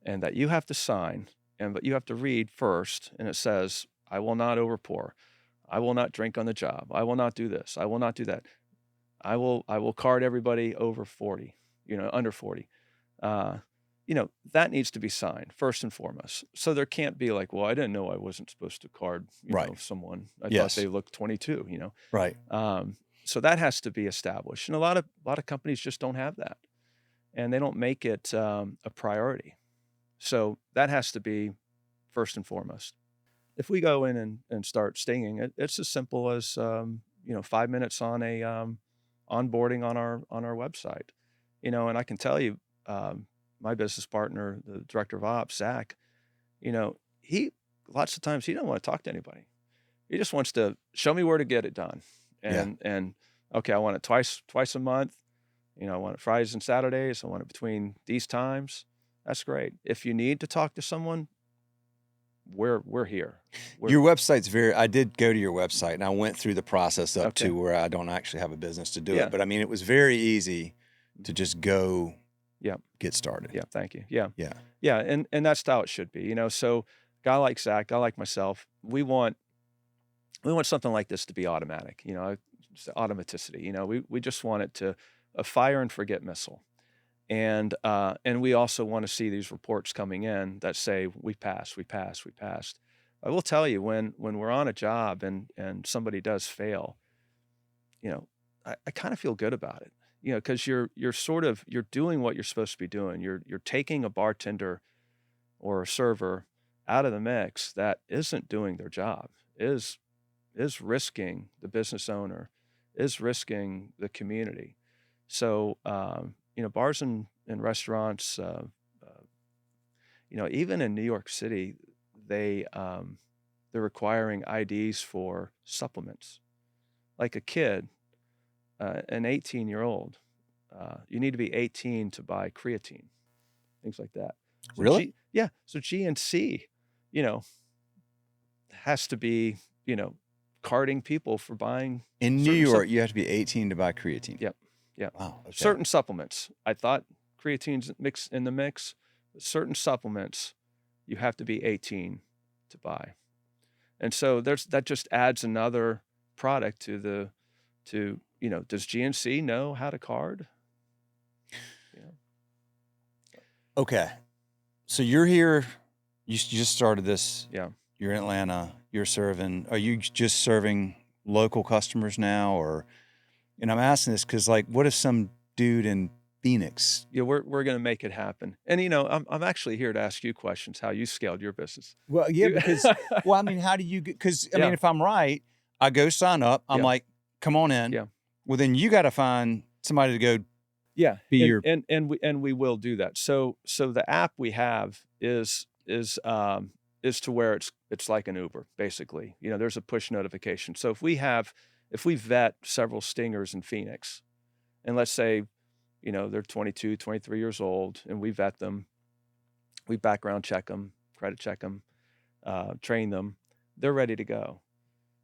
Speaker 2: and that you have to sign, but you have to read first, and it says, I will not overpour, I will not drink on the job, I will not do this, I will not do that, I will card everybody over 40, under 40. That needs to be signed first and foremost. So there can't be like, well, I didn't know I wasn't supposed to card, someone. I thought they looked 22,
Speaker 1: Right.
Speaker 2: So that has to be established. And a lot of companies just don't have that, and they don't make it a priority. So that has to be first and foremost. If we go in and start stinging, it's as simple as 5 minutes on a onboarding on our website, and I can tell you, my business partner, the director of ops, Zach, he lots of times he doesn't want to talk to anybody. He just wants to show me where to get it done, and okay, I want it twice a month. I want it Fridays and Saturdays. I want it between these times. That's great. If you need to talk to someone, we're here.
Speaker 1: Your website's I did go to your website, and I went through the process up to where I don't actually have a business to do it. But I mean, it was very easy to just go get started.
Speaker 2: Yeah, thank you. Yeah, and that's how it should be. So guy like Zach, guy like myself, we want something like this to be automatic, automaticity. We just want it to a fire and forget missile. And we also want to see these reports coming in that say we passed. I will tell you, when we're on a job and somebody does fail, I kind of feel good about it, because you're doing what you're supposed to be doing. You're taking a bartender or a server out of the mix that isn't doing their job, is risking the business owner, is risking the community. So, bars and restaurants, even in New York City, they're requiring IDs for supplements. Like a kid, an 18-year-old, you need to be 18 to buy creatine, things like that. So
Speaker 1: really?
Speaker 2: So GNC, has to be, carding people for buying.
Speaker 1: In New York, you have to be 18 to buy creatine.
Speaker 2: Yep. Yeah.
Speaker 1: Wow. Okay.
Speaker 2: Certain supplements. I thought creatine's mixed in the mix. Certain supplements, you have to be 18 to buy. And so that just adds another product to, does GNC know how to card? You know?
Speaker 1: Okay. So you're here, you just started this.
Speaker 2: Yeah.
Speaker 1: You're in Atlanta, are you just serving local customers now, and I'm asking this because, like, what if some dude in Phoenix?
Speaker 2: Yeah, we're gonna make it happen. And I'm actually here to ask you questions, how you scaled your business.
Speaker 1: Well, yeah,
Speaker 2: You
Speaker 1: because, well, I mean, how do you get, because, I mean,
Speaker 2: Yeah.
Speaker 1: if I'm right, I go sign up, I'm
Speaker 2: Yeah.
Speaker 1: like, come on in.
Speaker 2: Yeah.
Speaker 1: Well, then you got to find somebody to go
Speaker 2: Yeah,
Speaker 1: be your,
Speaker 2: and we will do that. So the app we have is to where it's like an Uber, basically. There's a push notification. So if we vet several stingers in Phoenix, and let's say, they're 22, 23 years old, and we vet them, we background check them, credit check them, train them, they're ready to go.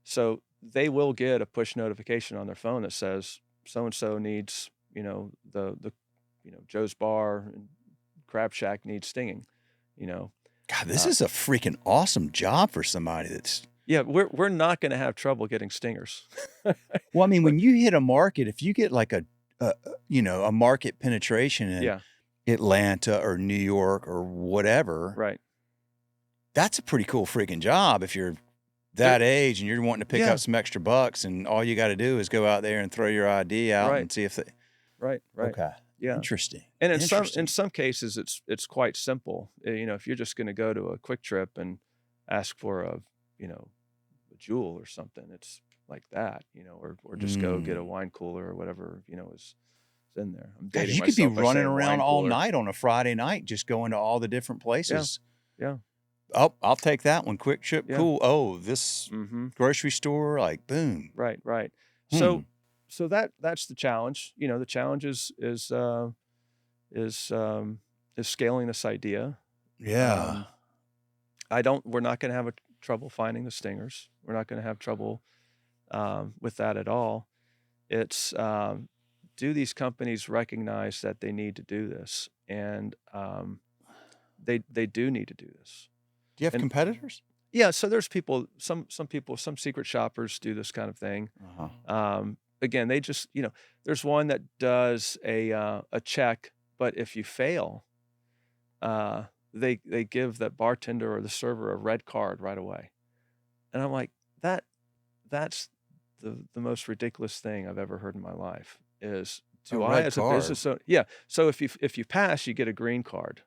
Speaker 2: So they will get a push notification on their phone that says so and so needs, the Joe's Bar and Crab Shack needs stinging.
Speaker 1: God, this is a freaking awesome job for somebody that's,
Speaker 2: Yeah, we're not going to have trouble getting stingers.
Speaker 1: well, I mean, when you hit a market, if you get like a market penetration in
Speaker 2: Yeah,
Speaker 1: Atlanta or New York or whatever,
Speaker 2: right.
Speaker 1: that's a pretty cool freaking job if you're that age and you're wanting to pick
Speaker 2: Yeah.
Speaker 1: up some extra bucks, and all you got to do is go out there and throw your ID out
Speaker 2: Right.
Speaker 1: and see if they.
Speaker 2: Right.
Speaker 1: Okay.
Speaker 2: Yeah.
Speaker 1: Interesting.
Speaker 2: And in some cases it's quite simple. If you're just going to go to a Quick Trip and ask for a Jewel or something, it's like that, or just go get a wine cooler or whatever, is in there. I'm
Speaker 1: God,
Speaker 2: dating
Speaker 1: you could be
Speaker 2: myself by
Speaker 1: running
Speaker 2: saying
Speaker 1: around
Speaker 2: wine
Speaker 1: all
Speaker 2: cooler.
Speaker 1: night on a Friday night, just going to all the different places.
Speaker 2: Yeah.
Speaker 1: Oh, I'll take that one. Quick Trip,
Speaker 2: Yeah.
Speaker 1: cool. Oh, this
Speaker 2: Mm-hmm.
Speaker 1: grocery store, like, boom.
Speaker 2: Right. So that's the challenge. The challenge is scaling this idea.
Speaker 1: Yeah.
Speaker 2: We're not going to have trouble finding the stingers. We're not going to have trouble with that at all. It's do these companies recognize that they need to do this, and they do need to do this.
Speaker 1: Do you have competitors?
Speaker 2: Yeah, so there's people, some secret shoppers do this kind of thing. Again, they just, there's one that does a check, but if you fail, they give that bartender or the server a red card right away. And I'm like, that's the most ridiculous thing I've ever heard in my life is, do I as a business owner? Yeah. So if you pass, you get a green card.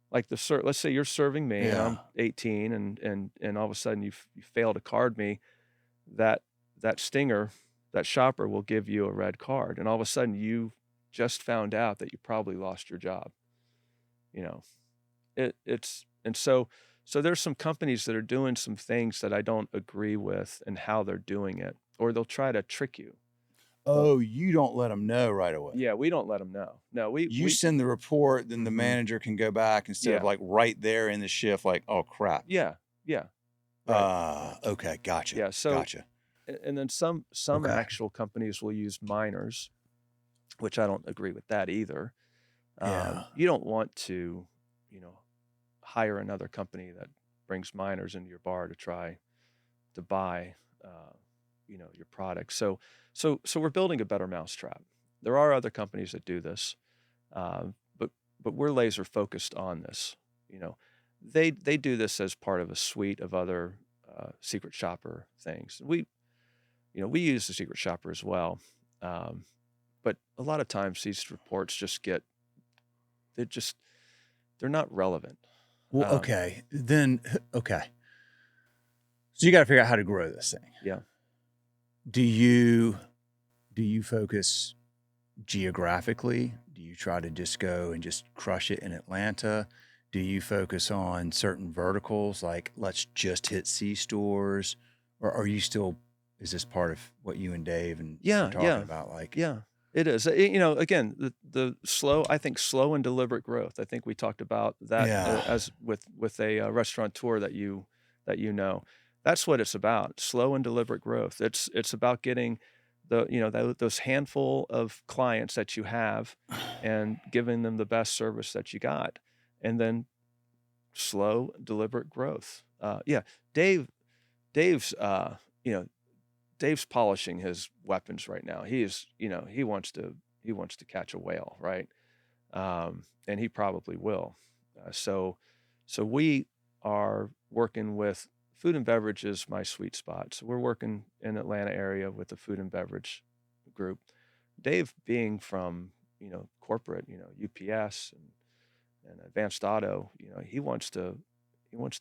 Speaker 2: Like let's say you're serving me and I'm 18 and all of a sudden you fail to card me, that stinger, that shopper will give you a red card, and all of a sudden you just found out that you probably lost your job. So there's some companies that are doing some things that I don't agree with and how they're doing it, or they'll try to trick you.
Speaker 1: Oh, you don't let them know right away.
Speaker 2: Yeah, we don't let them know. No, we
Speaker 1: send the report, then the manager can go back instead of like right there in the shift, like, oh crap.
Speaker 2: Yeah. Right.
Speaker 1: Okay, gotcha.
Speaker 2: Yeah, so
Speaker 1: gotcha.
Speaker 2: And then some actual companies will use minors, which I don't agree with that either. You don't want to, hire another company that brings minors into your bar to try to buy, your product. So we're building a better mousetrap. There are other companies that do this, but we're laser focused on this. They do this as part of a suite of other secret shopper things. We use the secret shopper as well, but a lot of times these reports they're not relevant.
Speaker 1: Well, okay. So you got to figure out how to grow this thing.
Speaker 2: Yeah.
Speaker 1: Do you focus geographically? Do you try to just go and just crush it in Atlanta? Do you focus on certain verticals, like let's just hit C-stores? Or are you still, is this part of what you and Dave are talking about? Like,
Speaker 2: yeah, it is. Again, the slow and deliberate growth. I think we talked about that as with a restaurateur that that's what it's about. Slow and deliberate growth. It's about getting those handful of clients that you have and giving them the best service that you got, and then slow, deliberate growth. Dave Dave's, you know, Dave's polishing his weapons right now. He is, he wants to catch a whale, right? And he probably will. So we are working with food and beverage is my sweet spot. So we're working in Atlanta area with the food and beverage group. Dave being from, corporate, UPS and Advanced Auto, he wants to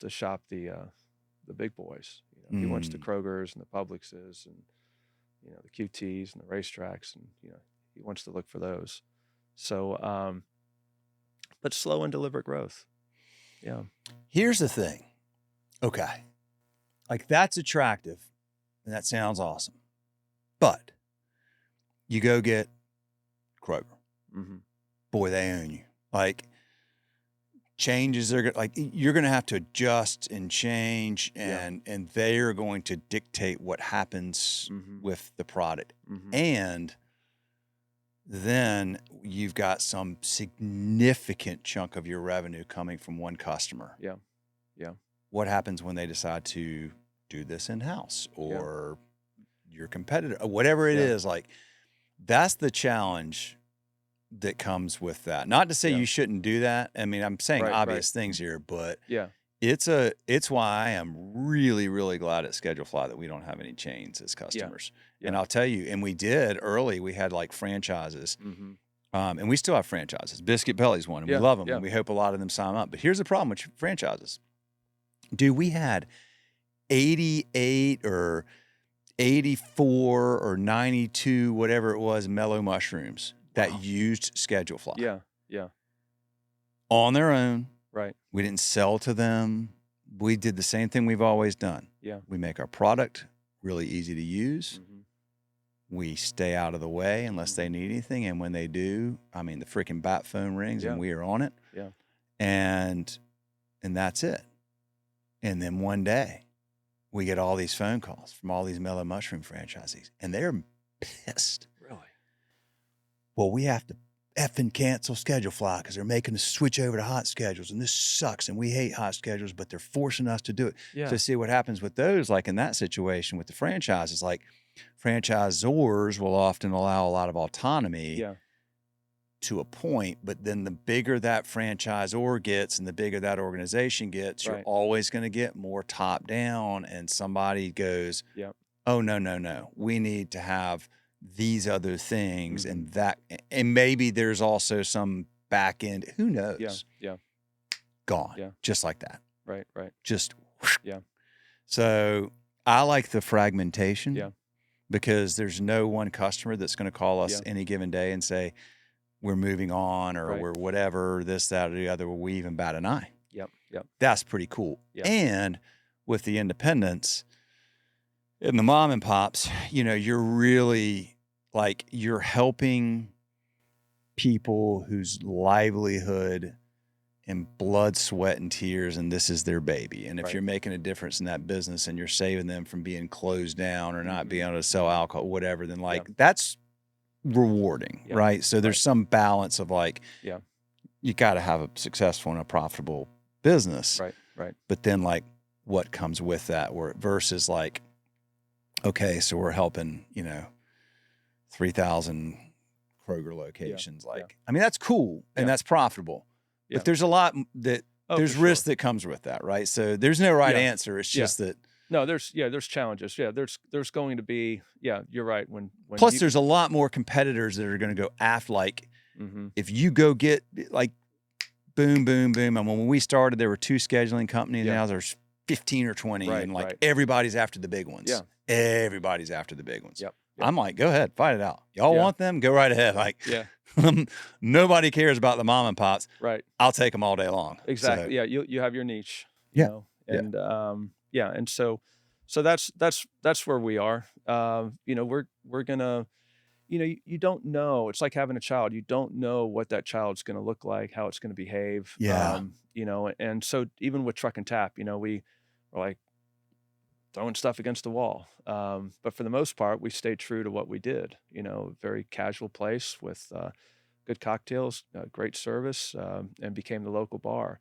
Speaker 2: shop the big boys. He wants the
Speaker 1: Mm.
Speaker 2: Krogers and the Publixes and the QTs and the racetracks, and he wants to look for those. So, but slow and deliberate growth. Yeah.
Speaker 1: Here's the thing. Okay. Like that's attractive and that sounds awesome. But you go get Kroger.
Speaker 2: Mm-hmm.
Speaker 1: Boy, they own you. Like changes are like you're going to have to adjust and change and they are going to dictate what happens with the product. And then you've got some significant chunk of your revenue coming from one customer.
Speaker 2: Yeah.
Speaker 1: What happens when they decide to do this in-house or your competitor, or whatever it is? Like that's the challenge that comes with that. Not to say you shouldn't do that. I mean, I'm saying obvious things here, but it's why I am really, really glad at Schedulefly that we don't have any chains as customers. Yeah. And I'll tell you, and we did early, we had like franchises. And we still have franchises. Biscuit Belly's one, and we love them, and we hope a lot of them sign up. But here's the problem with franchises. Dude, we had 88 or 84 or 92, whatever it was, mellow mushrooms that used Schedulefly.
Speaker 2: Yeah.
Speaker 1: On their own.
Speaker 2: Right.
Speaker 1: We didn't sell to them. We did the same thing we've always done.
Speaker 2: Yeah.
Speaker 1: We make our product really easy to use. We stay out of the way unless they need anything. And when they do, I mean, the freaking bat phone rings and we are on it.
Speaker 2: Yeah.
Speaker 1: And that's it. And then one day we get all these phone calls from all these mellow mushroom franchisees and they're pissed.
Speaker 2: Really?
Speaker 1: Well, we have to effing cancel Schedulefly because they're making us switch over to hot schedules and this sucks and we hate hot schedules, but they're forcing us to do it.
Speaker 2: Yeah.
Speaker 1: So see what happens with those, like in that situation with the franchises, like franchisors will often allow a lot of autonomy to a point, but then the bigger that franchisor gets and the bigger that organization gets, you're always going to get more top down and somebody goes, oh, no. We need to have these other things and that, and maybe there's also some back end, who knows?
Speaker 2: Yeah.
Speaker 1: Gone. Just like that.
Speaker 2: Right.
Speaker 1: Just.
Speaker 2: Yeah.
Speaker 1: So I like the fragmentation.
Speaker 2: Yeah.
Speaker 1: Because there's no one customer that's going to call us any given day and say, we're moving on or we're whatever, this, that, or the other, we even bat an eye.
Speaker 2: Yep.
Speaker 1: That's pretty cool.
Speaker 2: Yep.
Speaker 1: And with the independents and the mom and pops, you're really like, you're helping people whose livelihood and blood, sweat, and tears, and this is their baby. And if you're making a difference in that business and you're saving them from being closed down or not being able to sell alcohol, whatever, then that's rewarding, right? So there's some balance of like, you got to have a successful and a profitable business.
Speaker 2: Right.
Speaker 1: But then like what comes with that versus like, okay, so we're helping, 3,000 Kroger locations. I mean, that's cool and that's profitable. But there's a lot that there's risk that comes with that, right? So there's no right answer. It's just that.
Speaker 2: No, there's challenges. Yeah, there's going to be. Yeah, you're right. When
Speaker 1: plus there's a lot more competitors that are going to go after. Like if you go get like boom. And when we started, there were 2 scheduling companies. Now there's 15 or 20, and like everybody's after the big ones.
Speaker 2: Yeah,
Speaker 1: everybody's after the big ones.
Speaker 2: Yep.
Speaker 1: I'm like, go ahead, fight it out. Y'all want them? Go right ahead. Like, nobody cares about the mom and pops.
Speaker 2: Right.
Speaker 1: I'll take them all day long.
Speaker 2: Exactly. So, you have your niche.
Speaker 1: You
Speaker 2: know? And so that's where we are. We're gonna, you don't know. It's like having a child. You don't know what that child's gonna look like, how it's gonna behave.
Speaker 1: Yeah.
Speaker 2: And so even with Truck and Tap, we were like throwing stuff against the wall. But for the most part, we stayed true to what we did. Very casual place with good cocktails, great service, and became the local bar.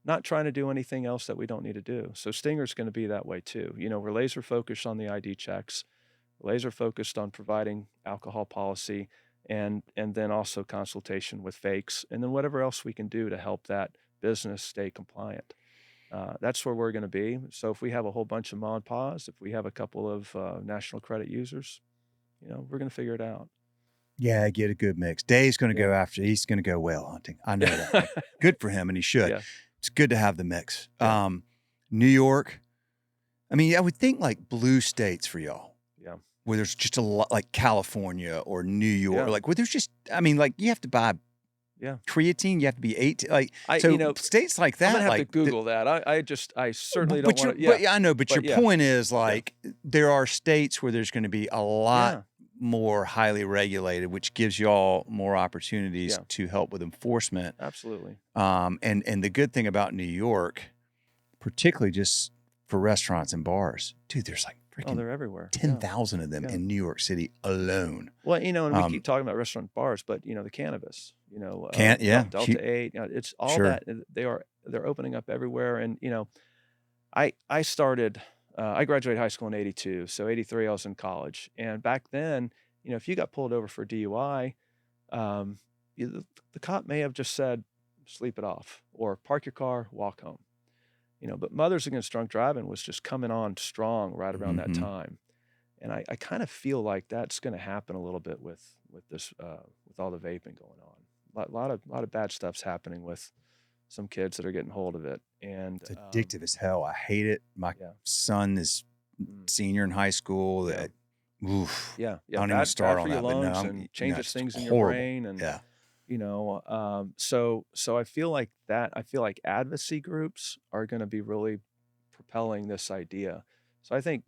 Speaker 2: not trying to do anything else that we don't need to do. So Stinger's going to be that way too. We're laser focused on the ID checks, laser focused on providing alcohol policy, and then also consultation with fakes, and then whatever else we can do to help that business stay compliant. That's where we're going to be. So if we have a whole bunch of mod paws, if we have a couple of national credit users, we're going to figure it out.
Speaker 1: Yeah, get a good mix. Dave's going to
Speaker 2: Yeah.
Speaker 1: go after. He's going to go whale hunting. I know that. Good for him, and he should.
Speaker 2: Yeah.
Speaker 1: It's good to have the mix.
Speaker 2: Yeah.
Speaker 1: New York. I mean, I would think like blue states for y'all.
Speaker 2: Yeah.
Speaker 1: Where there's just a lot, like California or New York,
Speaker 2: Yeah.
Speaker 1: like where there's just, I mean, like you have to buy creatine, you have to be 18, like states like that.
Speaker 2: I'm gonna have
Speaker 1: like
Speaker 2: to Google that. I certainly don't want to.
Speaker 1: But I know, but your point is like there are states where there's going to be a lot more highly regulated, which gives y'all more opportunities to help with enforcement.
Speaker 2: Absolutely.
Speaker 1: And the good thing about New York, particularly just for restaurants and bars, dude, there's like freaking
Speaker 2: they're everywhere.
Speaker 1: 10,000 of them in New York City alone.
Speaker 2: Well, and we keep talking about restaurant bars, but the cannabis, Delta 8, it's all that they're opening up everywhere. And I started. I graduated high school in '82, so '83 I was in college. And back then, if you got pulled over for DUI, the cop may have just said, "Sleep it off," or "Park your car, walk home." But Mothers Against Drunk Driving was just coming on strong right around that time. And I kind of feel like that's going to happen a little bit with this, with all the vaping going on. A lot of bad stuff's happening with some kids that are getting hold of it. And
Speaker 1: it's addictive as hell. I hate it. My son is senior in high school. That, oof.
Speaker 2: I
Speaker 1: don't even start on that.
Speaker 2: But no, and changes things in your brain. And so I feel like that. I feel like advocacy groups are going to be really propelling this idea. So I think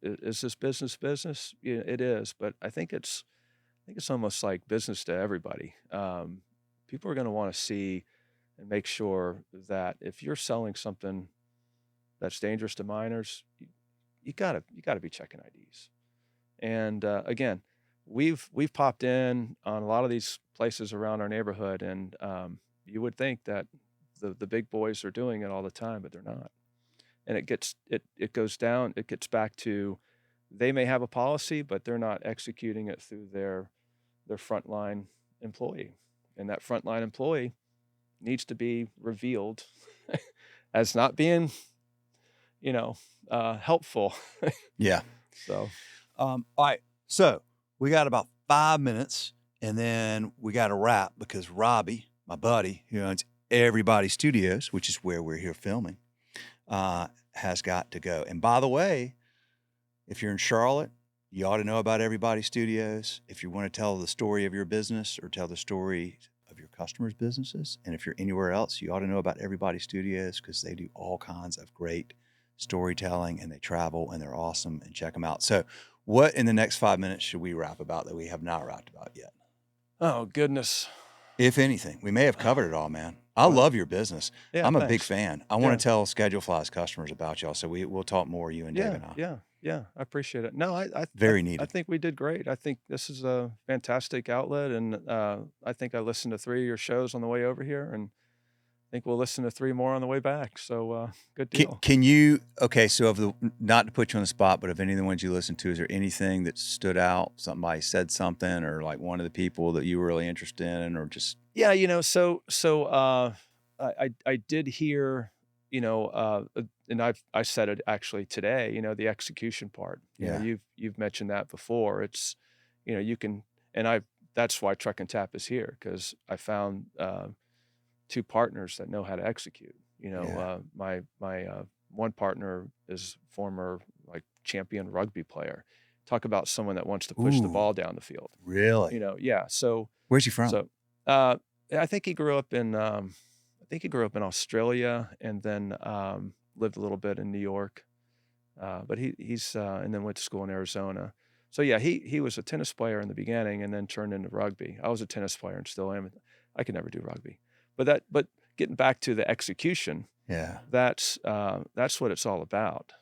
Speaker 2: is this business? Yeah, it is, but I think it's almost like business to everybody. People are going to want to see and make sure that if you're selling something that's dangerous to minors, you gotta be checking IDs. And again, we've popped in on a lot of these places around our neighborhood, and you would think that the big boys are doing it all the time, but they're not. And it gets back to, they may have a policy, but they're not executing it through their frontline employee, and that frontline employee needs to be revealed as not being, helpful.
Speaker 1: Yeah.
Speaker 2: So,
Speaker 1: all right. So we got about 5 minutes, and then we got to wrap because Robbie, my buddy, who owns Everybody Studios, which is where we're here filming, has got to go. And by the way, if you're in Charlotte, you ought to know about Everybody Studios. If you want to tell the story of your business or tell the story of your customers' businesses, and if you're anywhere else, you ought to know about Everybody Studios because they do all kinds of great storytelling, and they travel, and they're awesome, and check them out. So what in the next 5 minutes should we wrap about that we have not wrapped about yet?
Speaker 2: Oh, goodness.
Speaker 1: If anything, we may have covered it all, man. I love your business.
Speaker 2: Yeah,
Speaker 1: I'm a
Speaker 2: thanks.
Speaker 1: big fan. I want to tell Schedule Fly's customers about y'all, so we'll talk more, you and Dave and I.
Speaker 2: Yeah, I appreciate it. No,
Speaker 1: Very needed.
Speaker 2: I think we did great. I think this is a fantastic outlet, and I think I listened to 3 of your shows on the way over here, and I think we'll listen to 3 more on the way back. So good deal.
Speaker 1: Can you, so not to put you on the spot, but of any of the ones you listened to, is there anything that stood out? Somebody said something, or like one of the people that you were really interested in, or just?
Speaker 2: Yeah, I did hear, and I said it actually today, the execution part. You've mentioned that before. It's, you can, and that's why Truck and Tap is here, because I found 2 partners that know how to execute. My one partner is former champion rugby player. Talk about someone that wants to push the ball down the field.
Speaker 1: Really?
Speaker 2: So
Speaker 1: where's he from?
Speaker 2: So I think he grew up in Australia, and then lived a little bit in New York. But he's and then went to school in Arizona. So yeah, he was a tennis player in the beginning, and then turned into rugby. I was a tennis player and still am. I could never do rugby. But getting back to the execution, that's what it's all about.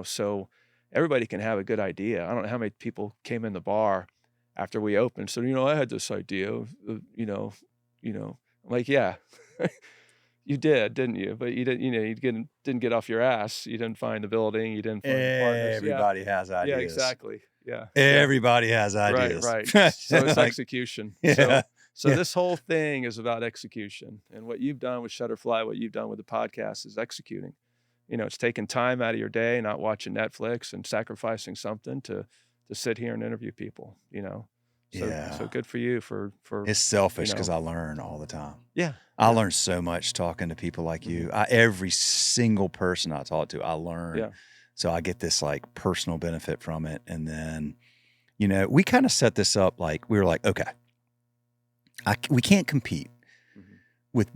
Speaker 2: So everybody can have a good idea. I don't know how many people came in the bar after we opened. So I had this idea of, I'm like, yeah. You did, didn't you? But you didn't, didn't get off your ass. You didn't find the building. You didn't find the partners.
Speaker 1: Everybody has
Speaker 2: Yeah,
Speaker 1: ideas.
Speaker 2: exactly. Yeah.
Speaker 1: Everybody has ideas.
Speaker 2: Right. So it's execution.
Speaker 1: Yeah.
Speaker 2: So this whole thing is about execution. And what you've done with Shutterfly, what you've done with the podcast is executing. It's taking time out of your day, not watching Netflix and sacrificing something to sit here and interview people, So good for you for
Speaker 1: it's selfish because I learn all the time.
Speaker 2: Yeah.
Speaker 1: I learn so much talking to people like you. Every single person I talk to, I learn.
Speaker 2: Yeah.
Speaker 1: So I get this like personal benefit from it. And then, we kind of set this up like, we were like, okay, we can't compete with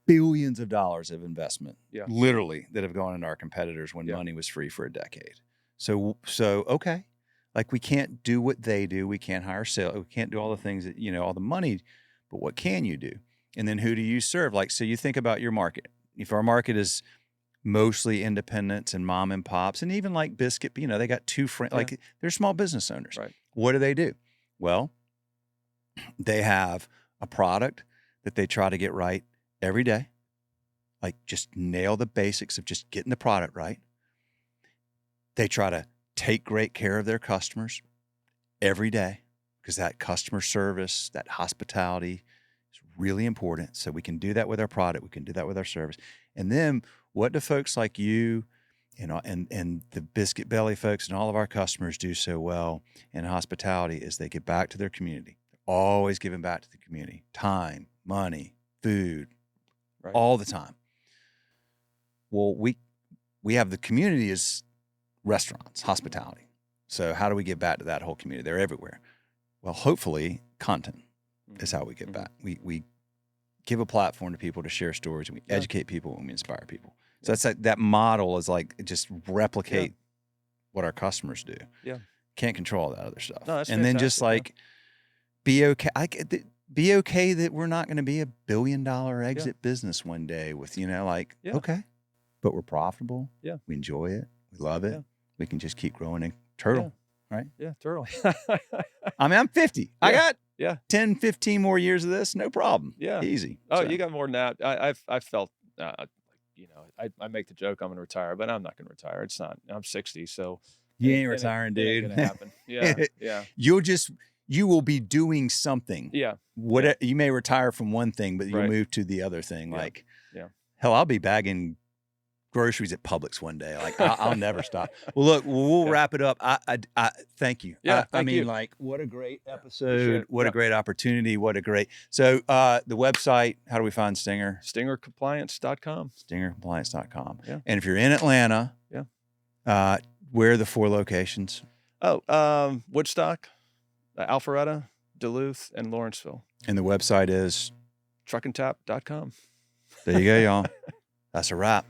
Speaker 1: billions of dollars of investment, literally, that have gone into our competitors when money was free for a decade. So okay, like we can't do what they do. We can't hire sales. We can't do all the things that, all the money, but what can you do? And then who do you serve? Like, so you think about your market. If our market is mostly independents and mom and pops, and even like Biscuit, they got two friends, like they're small business owners.
Speaker 2: Right.
Speaker 1: What do? Well, they have a product that they try to get right every day. Like just nail the basics of just getting the product right. They try to take great care of their customers every day because that customer service, that hospitality is really important. So we can do that with our product. We can do that with our service. And then what do folks like you, and the Biscuit Belly folks and all of our customers do so well in hospitality is they give back to their community. They're always giving back to the community. Time, money, food, all the time. Well, we have the community as restaurants, hospitality. So how do we get back to that whole community? They're everywhere. Well, hopefully content is how we get back. We give a platform to people to share stories, and we educate people and we inspire people. So that's like, that model is like just replicate what our customers do.
Speaker 2: Yeah.
Speaker 1: Can't control that other stuff.
Speaker 2: No, that's
Speaker 1: and then just like be okay. Be okay that we're not going to be $1 billion exit business one day with, okay, but we're profitable.
Speaker 2: Yeah.
Speaker 1: We enjoy it. We love it.
Speaker 2: Yeah.
Speaker 1: We can just keep growing and turtle. Right.
Speaker 2: Yeah. Turtle.
Speaker 1: I mean, I'm 50.
Speaker 2: Yeah.
Speaker 1: I got 10, 15 more years of this. No problem.
Speaker 2: Yeah.
Speaker 1: Easy.
Speaker 2: Oh,
Speaker 1: So.
Speaker 2: you got more than that. I felt, I make the joke I'm going to retire, but I'm not going to retire. It's not, I'm 60. So
Speaker 1: you ain't retiring, dude.
Speaker 2: It ain't gonna happen. Yeah. Yeah.
Speaker 1: You will be doing something.
Speaker 2: Yeah.
Speaker 1: You may retire from one thing, but you'll move to the other thing.
Speaker 2: Yeah.
Speaker 1: Like,
Speaker 2: yeah.
Speaker 1: Hell, I'll be bagging groceries at Publix one day. Like I'll never stop. Well, look, we'll wrap it up. I thank you.
Speaker 2: Yeah.
Speaker 1: I mean,
Speaker 2: you.
Speaker 1: like, what a great episode. What a great opportunity. So the website, how do we find Stinger?
Speaker 2: StingerCompliance.com.
Speaker 1: StingerCompliance.com.
Speaker 2: Yeah.
Speaker 1: And if you're in Atlanta, where are the 4 locations?
Speaker 2: Woodstock, Alpharetta, Duluth, and Lawrenceville.
Speaker 1: And the website is?
Speaker 2: Truckandtap.com.
Speaker 1: There you go, y'all. That's a wrap.